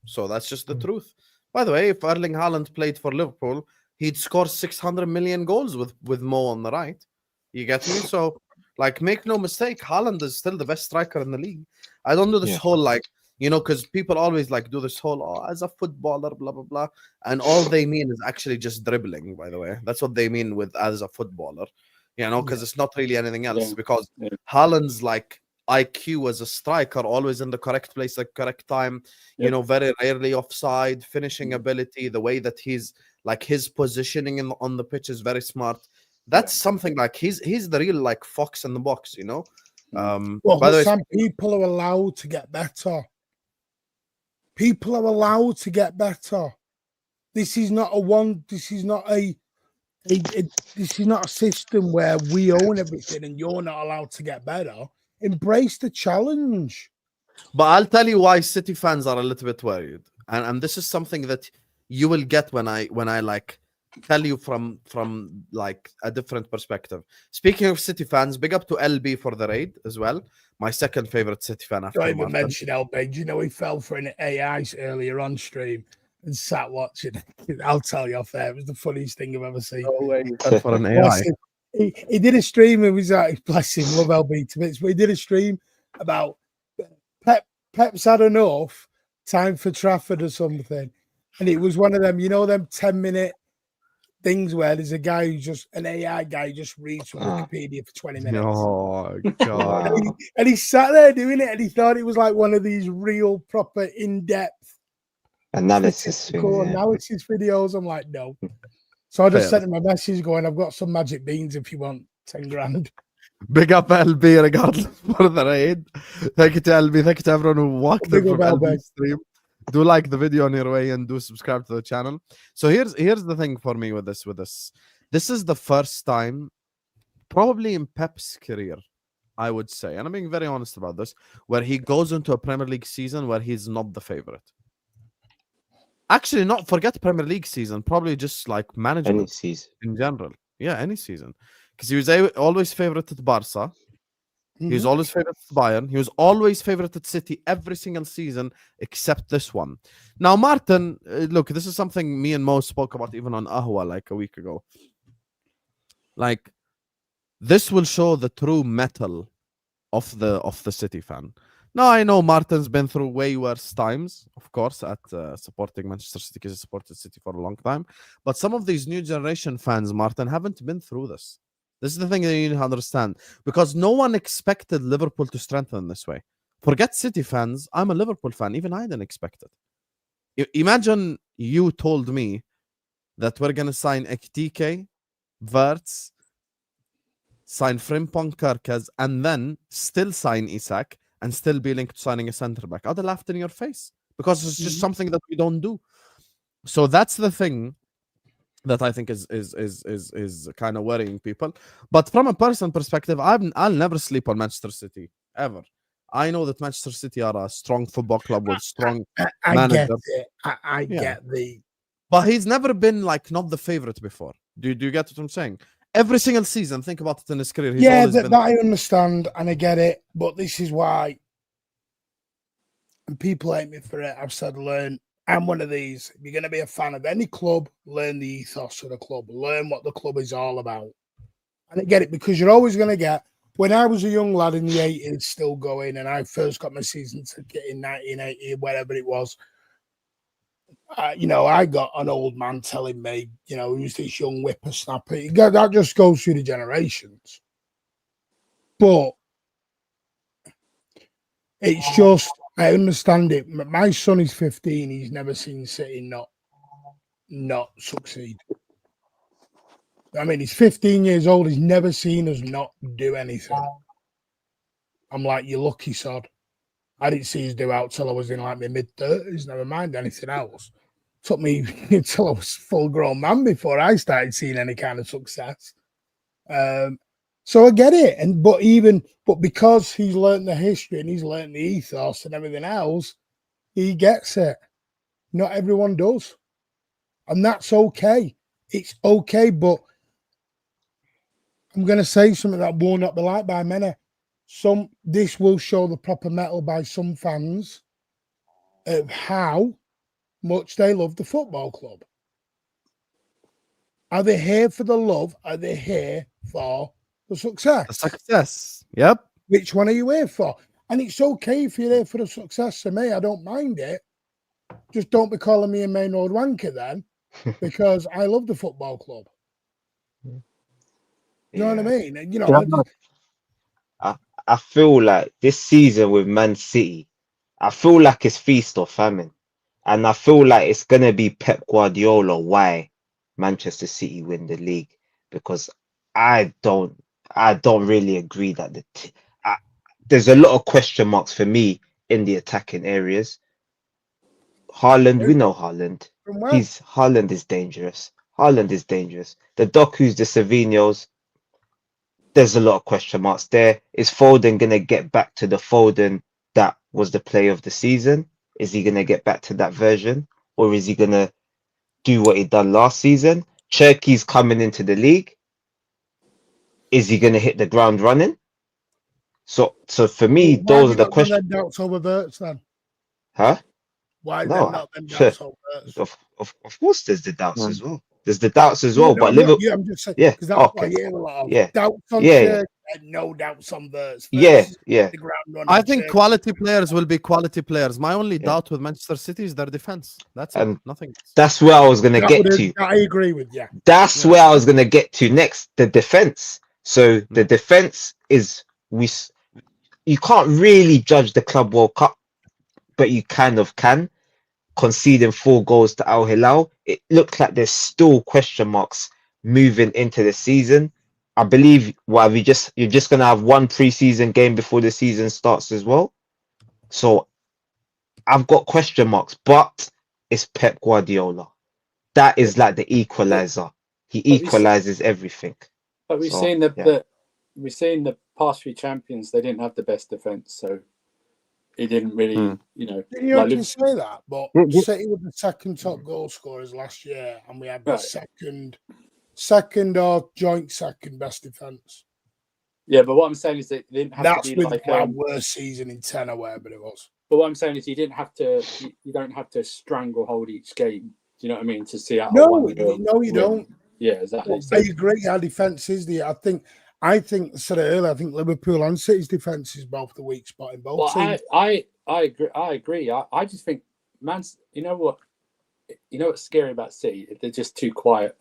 So that's just the truth. By the way, if Erling Haaland played for Liverpool, he'd score 600 million goals with Mo on the right. You get me? So, like, make no mistake, Haaland is still the best striker in the league. I don't do this Yeah. whole, like, you know, because people always, like, do this whole, oh, as a footballer, blah, blah, blah. And all they mean is actually just dribbling, by the way. That's what they mean with as a footballer, you know, because it's not really anything else. Yeah. Because Yeah. Haaland's, like, IQ as a striker, always in the correct place at the correct time, you Yep. know, very rarely offside, finishing ability, the way that he's like his positioning on the pitch is very smart. That's something like he's the real like fox in the box, you know. Mm. Well, By the way, some people are allowed to get better. People are allowed to get better. This is not a one. This is not this is not a system where we own everything and you're not allowed to get better. Embrace the challenge. but I'll tell you why City fans are a little bit worried, and this is something that you will get when I like tell you from like a different perspective. Speaking of City fans, big up to LB for the raid as well. My second favorite City fan after Don't even Martin. mention LB. Do you know he fell for an AI earlier on stream and sat watching? I'll tell you off there. It was the funniest thing I've ever seen. No way, you fell for an Bless AI. him. He did a stream. It was like, bless him, love LB to bits. But he did a stream about Pep's had enough, time for Trafford or something. And it was one of them, you know, them 10-minute things where there's a guy who's just an AI guy who just reads from Wikipedia for 20 minutes. Oh god. Wow. And he sat there doing it and he thought it was like one of these real, proper, in-depth Analysis. statistical Yeah. analysis videos. I'm like, no. So I just Fair. sent him a message going, I've got some magic beans if you want 10 grand. Big up LB regardless for the raid. Thank you to LB. Thank you to everyone who walked in Big from up, LB LB. stream. Do like the video on your way and do subscribe to the channel. So here's the thing for me with this. This is the first time, probably in Pep's career, I would say, and I'm being very honest about this, where he goes into a Premier League season where he's not the favorite. Actually, not forget Premier League season, probably just like Any management season. in general. Yeah, any season. Because he was always favorite at Barca. He was always favorite at Bayern. He was always favorite at City every single season except this one. Now, Martin, look, this is something me and Mo spoke about even on Ahwa like a week ago. Like, this will show the true metal of the City fan. Now, I know Martin's been through way worse times, of course, at supporting Manchester City because he supported City for a long time. But some of these new generation fans, Martin, haven't been through this. This is the thing that you need to understand. Because no one expected Liverpool to strengthen this way. Forget City fans. I'm a Liverpool fan. Even I didn't expect it. Imagine you told me that we're going to sign Ekitike, Wirtz, sign Frimpong Kerkez, and then still sign Isak and still be linked to signing a centre back. I'd have laughed in your face because it's just something that we don't do. So that's the thing that I think is kind of worrying people. But from a personal perspective, I'll never sleep on Manchester City ever. I know that Manchester City are a strong football club with strong I manager. get it. I get the. But he's never been like not the favorite before. Do you get what I'm saying? Every single season, think about it in his career. He's always been... that I understand and I get it. But this is why, and people hate me for it, I've said learn. I'm one of these. If you're going to be a fan of any club, learn the ethos of the club. Learn what the club is all about. And I get it because you're always going to get... When I was a young lad in the 80s, still going, and I first got my season ticket in 1980, whatever it was, I got an old man telling me, who's this young whippersnapper. That just goes through the generations. But it's just... I understand it. My son is 15. He's never seen City not succeed. I mean, he's 15 years old. He's never seen us not do anything. I'm like, you lucky sod. I didn't see us do out till I was in like my mid-30s. Never mind anything else. Took me until I was a full-grown man before I started seeing any kind of success. So I get it, but because he's learned the history and he's learned the ethos and everything else, he gets it. Not everyone does, and that's okay. It's okay, but I'm going to say something that will not be liked by many. This will show the proper metal by some fans of how much they love the football club. Are they here for the love? Are they here for the success? The success. Yep. Which one are you here for? And it's okay if you're here for the success. To me, I don't mind it. Just don't be calling me a main old wanker then, because I love the football club. You know what I mean? And, you know, I feel like this season with Man City, I feel like it's feast or famine. And I feel like it's going to be Pep Guardiola why Manchester City win the league. Because I don't really agree that there's a lot of question marks for me in the attacking areas. Haaland, we know Haaland. from where? Haaland is dangerous. Haaland is dangerous. The Dokus, the Savinhos, there's a lot of question marks there. Is Foden going to get back to the Foden that was the player of the season? Is he going to get back to that version? Or is he going to do what he done last season? Cherky's coming into the league. Is he going to hit the ground running? So for me, Why those have are the you got questions. them doubts over Wirtz then? Huh? Why No, them not them doubts over Wirtz? Of course, there's the doubts as well. There's the doubts as well. No, But I'm Liverpool, not, I'm just saying, yeah, because that's what I okay, hear a lot of. yeah, Doubts on yeah, Cherky and no doubts on Wirtz. yeah, Wirtz is yeah. the ground running. I think Cherky. quality players will be quality players. My only Yeah. doubt with Manchester City is their defense. That's it. And Nothing else. That's where I was gonna That get would- to. I agree with you. That's Yeah. where I was gonna get to next. The defense. So the defense is you can't really judge the Club World Cup, but you kind of can. Conceding 4 goals to Al Hilal, it looked like there's still question marks moving into the season. I believe you're just gonna have one preseason game before the season starts as well. So I've got question marks, but it's Pep Guardiola. That is like the equalizer. He equalizes everything. But we've So, seen yeah. we've seen the past few champions. They didn't have the best defense, so it didn't really, you know. You like can say that, but Yeah. City were the second top goal scorers last year, and we had the Right. second or joint second best defense. Yeah, but what I'm saying is that they didn't have That's to be with like. our worst season in 10 or whatever it was. But what I'm saying is you didn't have to. You don't have to stranglehold each game. Do you know what I mean? To see out. No, you don't. Yeah, exactly. I agree. Our defense is I think I said it earlier. I think Liverpool and City's defense is both the weak spot in both teams. I agree. I just think, man. You know what? You know what's scary about City? They're just too quiet.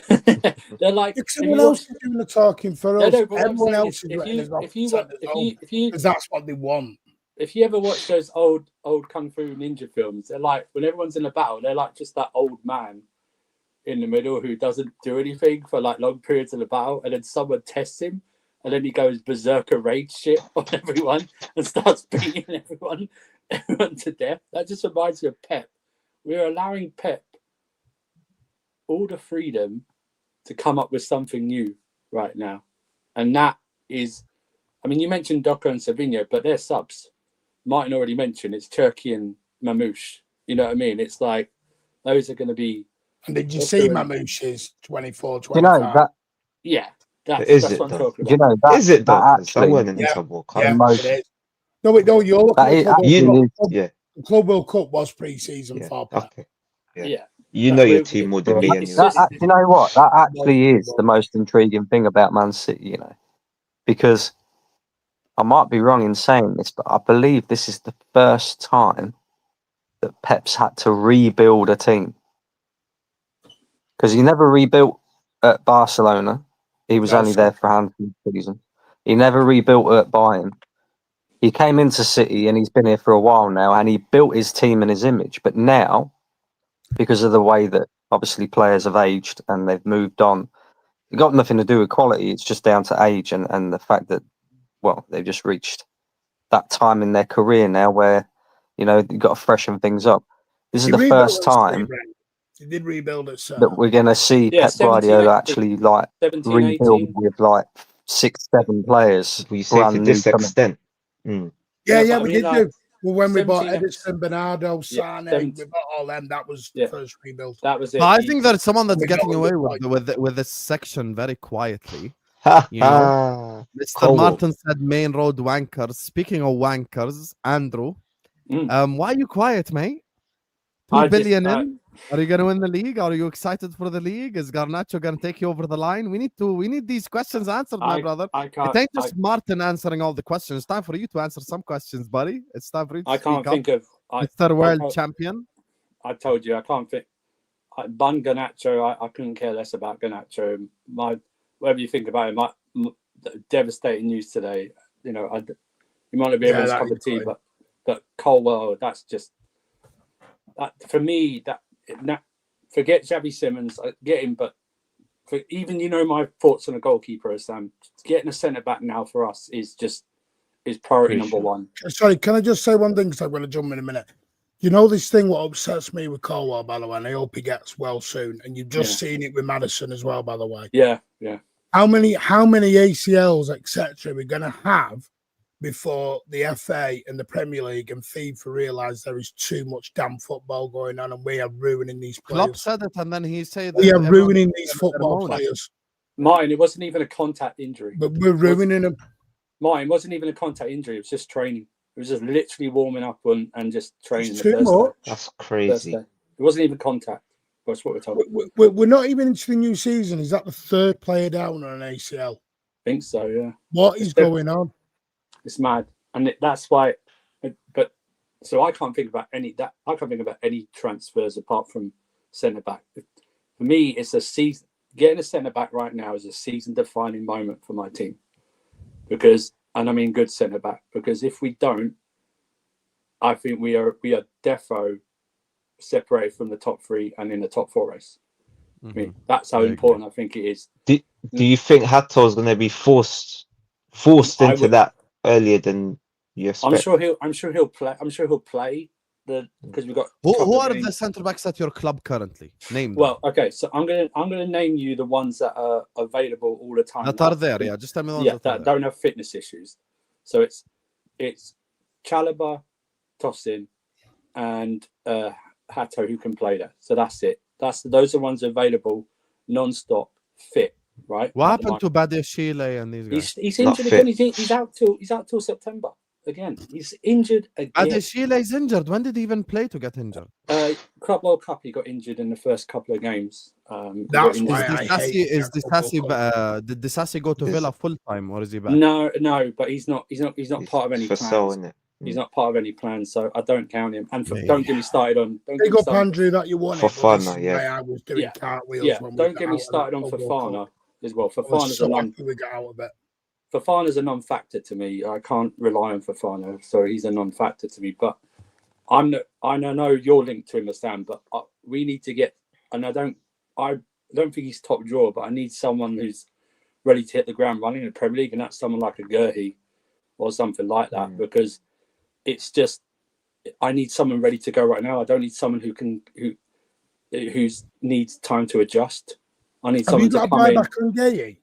They're like Someone else is doing the talking for us. No, but Everyone else is letting us off if you because that's what they want. If you ever watch those old kung fu ninja films, they're like when everyone's in a battle, they're like just that old man in the middle who doesn't do anything for like long periods of the battle, and then someone tests him, and then he goes berserker rage shit on everyone and starts beating everyone to death. That just reminds me of Pep. We're allowing Pep all the freedom to come up with something new right now, and that is, I mean, you mentioned Docker and Savinho, but they're subs. Martin already mentioned it's Cherky and Mamouche. You know what I mean? It's like those are going to be. And did you see Mamouche's 24, 25? You know that? Yeah, that's it what I'm though? talking about. You know that? Is it though? That 'Cause I actually, weren't in the Club World Cup. Yeah, most- it is. No, you're looking That at is Club actually World is- Cup. Yeah. The Club World Cup was pre-season Yeah. for Pep. Okay. Yeah. Yeah. You But know your we- team more than Yeah. me It's anyway. just- you know what? That actually is the most intriguing thing about Man City, you know, because I might be wrong in saying this, but I believe this is the first time that Pep's had to rebuild a team. Because he never rebuilt at Barcelona. He was only there for a handful of seasons. He never rebuilt at Bayern. He came into City and he's been here for a while now, and he built his team and his image. But now, because of the way that obviously players have aged and they've moved on, it got nothing to do with quality. It's just down to age and the fact that, well, they've just reached that time in their career now where, you know, you've got to freshen things up. This is the first time He did rebuild it, that we're going to see Yeah, Pep 17, Guardiola 18, actually like 17, rebuild 18. with like 6-7 players. We say to brand this new coming. extent. Yeah, Yeah, yeah, but I we mean, did like, do. Well, when we bought 17, Edison, Bernardo, Sane, 17. we bought all them. That was the Yeah. first rebuild. That was it. I think there's someone that's We getting know away the with this section very quietly. Ha You know, ha. Mr. Cold. Martin said main road wankers. Speaking of wankers, Andrew, why are you quiet, mate? 2 billion in. Are you going to win the league? Are you excited for the league? Is Garnacho going to take you over the line? We need these questions answered, my brother. I can't. It ain't just Martin answering all the questions. It's time for you to answer some questions, buddy. It's time for you to I can't think of. Mr. World Champion. I told you I can't think. Bun Garnacho. I couldn't care less about Garnacho. Whatever you think about him, devastating news today. You know, you might not be everyone's cup of tea, but Colwell. That's just that for me. Forget Xavi Simons. I get him, but my thoughts on a goalkeeper, Sam. Getting a centre back now for us is priority number one. Sorry, can I just say one thing? Because I'm going to jump in a minute. You know this thing what upsets me with Colwell, by the way, and I hope he gets well soon. And you've just seen it with Maddison as well, by the way. Yeah. How many ACLs, etc., we're going to have before the FA and the Premier League and FIFA realise there is too much damn football going on and we are ruining these players? Klopp said it, and then he said we are ruining these football players. Martin, it wasn't even a contact injury. But we're ruining them. Martin, it wasn't even a contact injury. It was just training. It was just literally warming up and just training. It's too much. That's crazy. It wasn't even contact. That's what we're talking. We're not even into the new season. Is that the third player down on an ACL? I think so, yeah. What is going on? It's mad. And that's why so I can't think about any transfers apart from centre back. For me, it's a season. Getting a centre back right now is a season defining moment for my team. And I mean good centre back, because if we don't, I think we are defo separated from the top three and in the top four race. I mean, that's how important I think it is. Do you think Hato is going to be forced into that earlier than you expect? I'm sure he'll play. I'm sure he'll play because we've got. Who are the centre backs at your club currently? Name them. Well, okay, so I'm gonna name you the ones that are available all the time. That are there, yeah. Just tell me the ones that don't have fitness issues. So it's Chalobah, Tosin, and Hato who can play there. So that's it. Those are ones available, non-stop, fit. Right. What happened to Badiashile and these guys? He's injured again. He's out till September again. He's injured again. Badiashile is injured. When did he even play to get injured? Club World Cup. He got injured in the first couple of games. That's why did Disasi go to Villa full time, or is he back? No, but he's not part of any for plans. sale, isn't it? He's not part of any plans, so I don't count him. And don't get me started on. Big up Andrew that you wanted. Fofana, yeah. I was doing cartwheels. Yeah, when don't get me started on Fofana as well. Fofana's a non-factor to me. I can't rely on Fofana, so he's a non-factor to me. But I know you're linked to him, Sam. But we need to get. And I don't think he's top drawer, but I need someone who's ready to hit the ground running in the Premier League, and that's someone like a Gyokeres or something like that. Because it's just, I need someone ready to go right now. I don't need someone who needs time to adjust. I need someone to come in.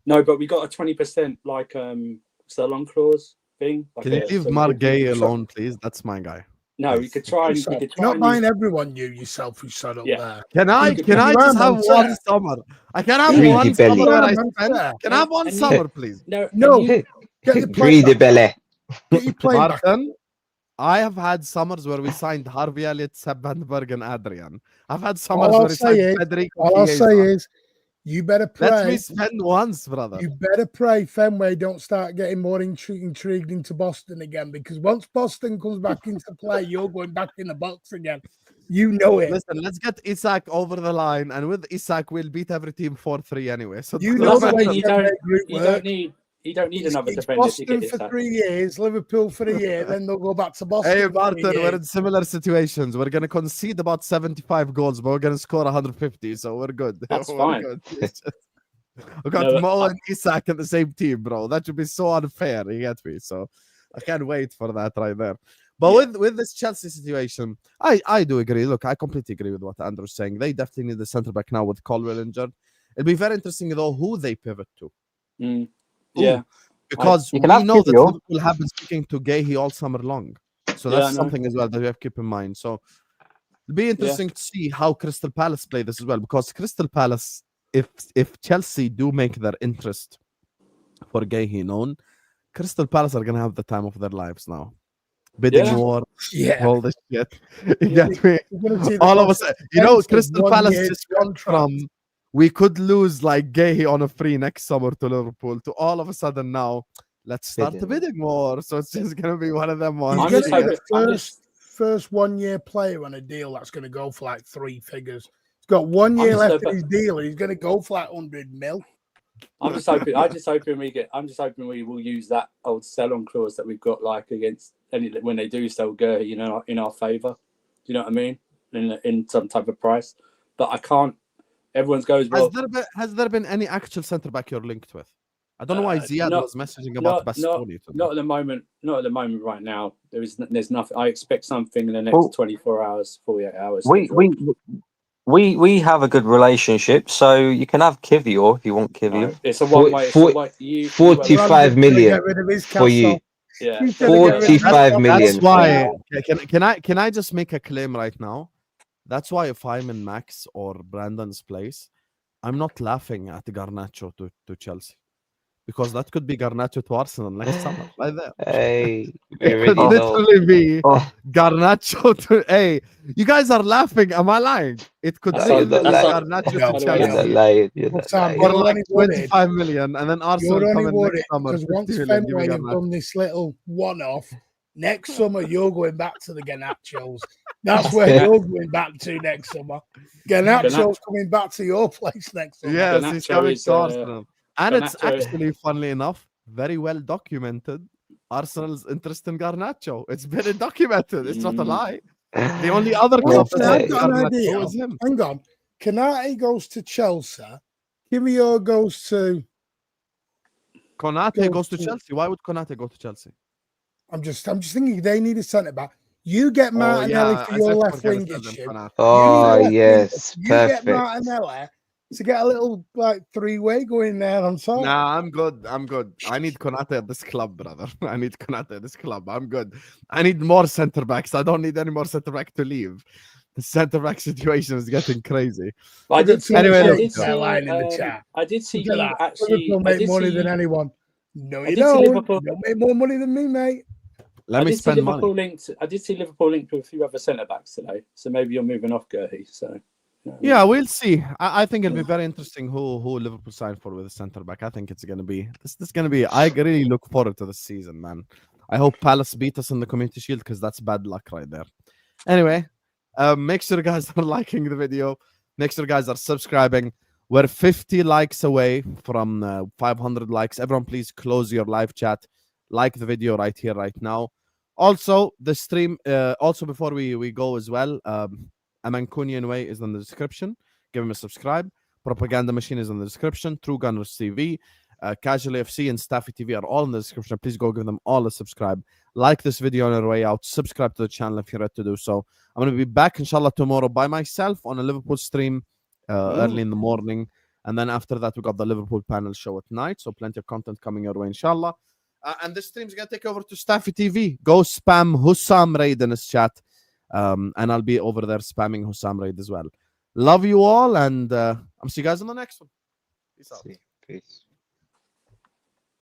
No, but we got a 20% sell-on clause thing. Can you leave Mark Gay alone, please? That's my guy. No, we could try. Not mind everyone, you selfish son up there. Can I just have one summer? I can have one summer where I spend. Can I have one summer, please? No. Get your Greedy belly. Martin, I have had summers where we signed Harvey Elliott, Sepp Vandenberg, and Adrian. I've had summers where we signed Federico. All I'll say is, you better pray. Let me spend once, brother. You better pray Fenway don't start getting more intrigued into Boston again, because once Boston comes back into play, you're going back in the box again. You know it. Listen, let's get Isak over the line, and with Isak, we'll beat every team 4-3 anyway. So you don't need another defender. Boston for 3 years, Liverpool for a year, then they'll go back to Boston. Hey, Martin, we're in similar situations. We're going to concede about 75 goals, but we're going to score 150, so we're good. That's fine. Good. We got Mo and Isak in the same team, bro. That should be so unfair. You get me? So I can't wait for that right there. But with this Chelsea situation, I do agree. Look, I completely agree with what Andrew's saying. They definitely need the centre back now with Colwell injured. It'll be very interesting, though, who they pivot to. Yeah, because we know that Liverpool have been speaking to Gahey all summer long, so that's something as well that we have to keep in mind. So it'll be interesting to see how Crystal Palace play this as well, because Crystal Palace, if Chelsea do make their interest for Gahey known, Crystal Palace are going to have the time of their lives now. bidding Yeah. war, Yeah. all this shit. You Yeah. get me? You're gonna see the All of a most sudden, you know, expensive Crystal Palace one-year just went contract. from we could lose like Gay on a free next summer to Liverpool to all of a sudden now let's start the Bidding. bidding war. So it's just gonna be one of them He's ones. I'm going just to be the hoping- I'm just- first 1 year player on a deal that's going to go for like 3 figures. He's got 1 year just left hoping- in his deal, and he's going to go for like 100 mil. I'm just hoping we will use that old sell-on clause that we've got, like against when they do sell Gurley, you know, in our favour. Do you know what I mean? In some type of price, but I can't. Everyone goes, well, Has there been any actual centre back you're linked with? I don't know why Ziad was messaging about Bastoni. not at the moment. Not at the moment. Right now, there's nothing. I expect something in the next 24 hours, 48 hours. We have a good relationship, so you can have Kivior if you want Kivior. No, it's a one way. 45 million Get rid of his for you. Yeah, He's gonna get rid of his 45 Castle. million. That's why. Can I just make a claim right now? That's why if I'm in Max or Brandon's place, I'm not laughing at Garnacho to Chelsea. Because that could be Garnacho to Arsenal next summer, right there. Hey, you It could already know. literally be Oh. Garnacho to. Hey, you guys are laughing. Am I lying? It could That's literally be not lying. Garnacho No, to you're You're Chelsea. not lying. You're not Sam, lying. For you're like only worried. 25 million, and then Arsenal You're only coming worried next summer. because 50 once million, give me Fenway have Garnacho. done this little one-off, next summer you're going back to the Garnachos. That's where you're going back to next summer. Garnacho's coming back to your place next summer. Yes, he's Garnacho coming is, to Arsenal. And it's Garnacho- actually, funnily enough, very well documented. Arsenal's interest in Garnacho. It's been documented. It's not a lie. The only other Well, club I've that got an Garnacho idea. is him. Hang on. Kanate goes to Chelsea. Kivior goes to. Konate goes to Chelsea. Why would Konate go to Chelsea? I'm just thinking they need a centre back. You get Martinelli for your left wing issue. Oh, left yes. You get Perfect. Martinelli to get a little like 3-way going there on top. Nah, I'm good. I need Konate at this club, brother. I need Konate at this club. I'm good. I need more centre backs. I don't need any more centre back to leave. The centre back situation is getting crazy. I did see. Anyway, I look, did see. line in the chat. I did see Look at you that. actually. Liverpool I make did money see than you- anyone. No, I you did see don't. Liverpool- You don't make more money than me, mate. Let me spend money. I did see Liverpool linked with a few other centre backs today. So maybe you're moving off Gurley. So Yeah, we'll see. I think it'll be very interesting who Liverpool signed for with a centre back. I think it's gonna be this gonna be. I really look forward to this season, man. I hope Palace beat us in the Community Shield because that's bad luck right there. Anyway, make sure you guys are liking the video. Make sure you guys are subscribing. We're 50 likes away from 500 likes. Everyone, please close your live chat. Like the video right here, right now. Also, the stream. Also, before we go as well. A Mancunian Way is in the description. Give him a subscribe. Propaganda Machine is in the description. True Gunners TV, Casual FC, and Staffy TV are all in the description. Please go give them all a subscribe. Like this video on your way out. Subscribe to the channel if you're ready to do so. I'm going to be back, inshallah, tomorrow by myself on a Liverpool stream early in the morning. And then after that, we got the Liverpool panel show at night. So plenty of content coming your way, inshallah. And this stream's going to take over to Staffy TV. Go spam Hussam Raid in his chat. And I'll be over there spamming Hussam Raid as well. Love you all, and I'll see you guys on the next one. Peace out. Peace.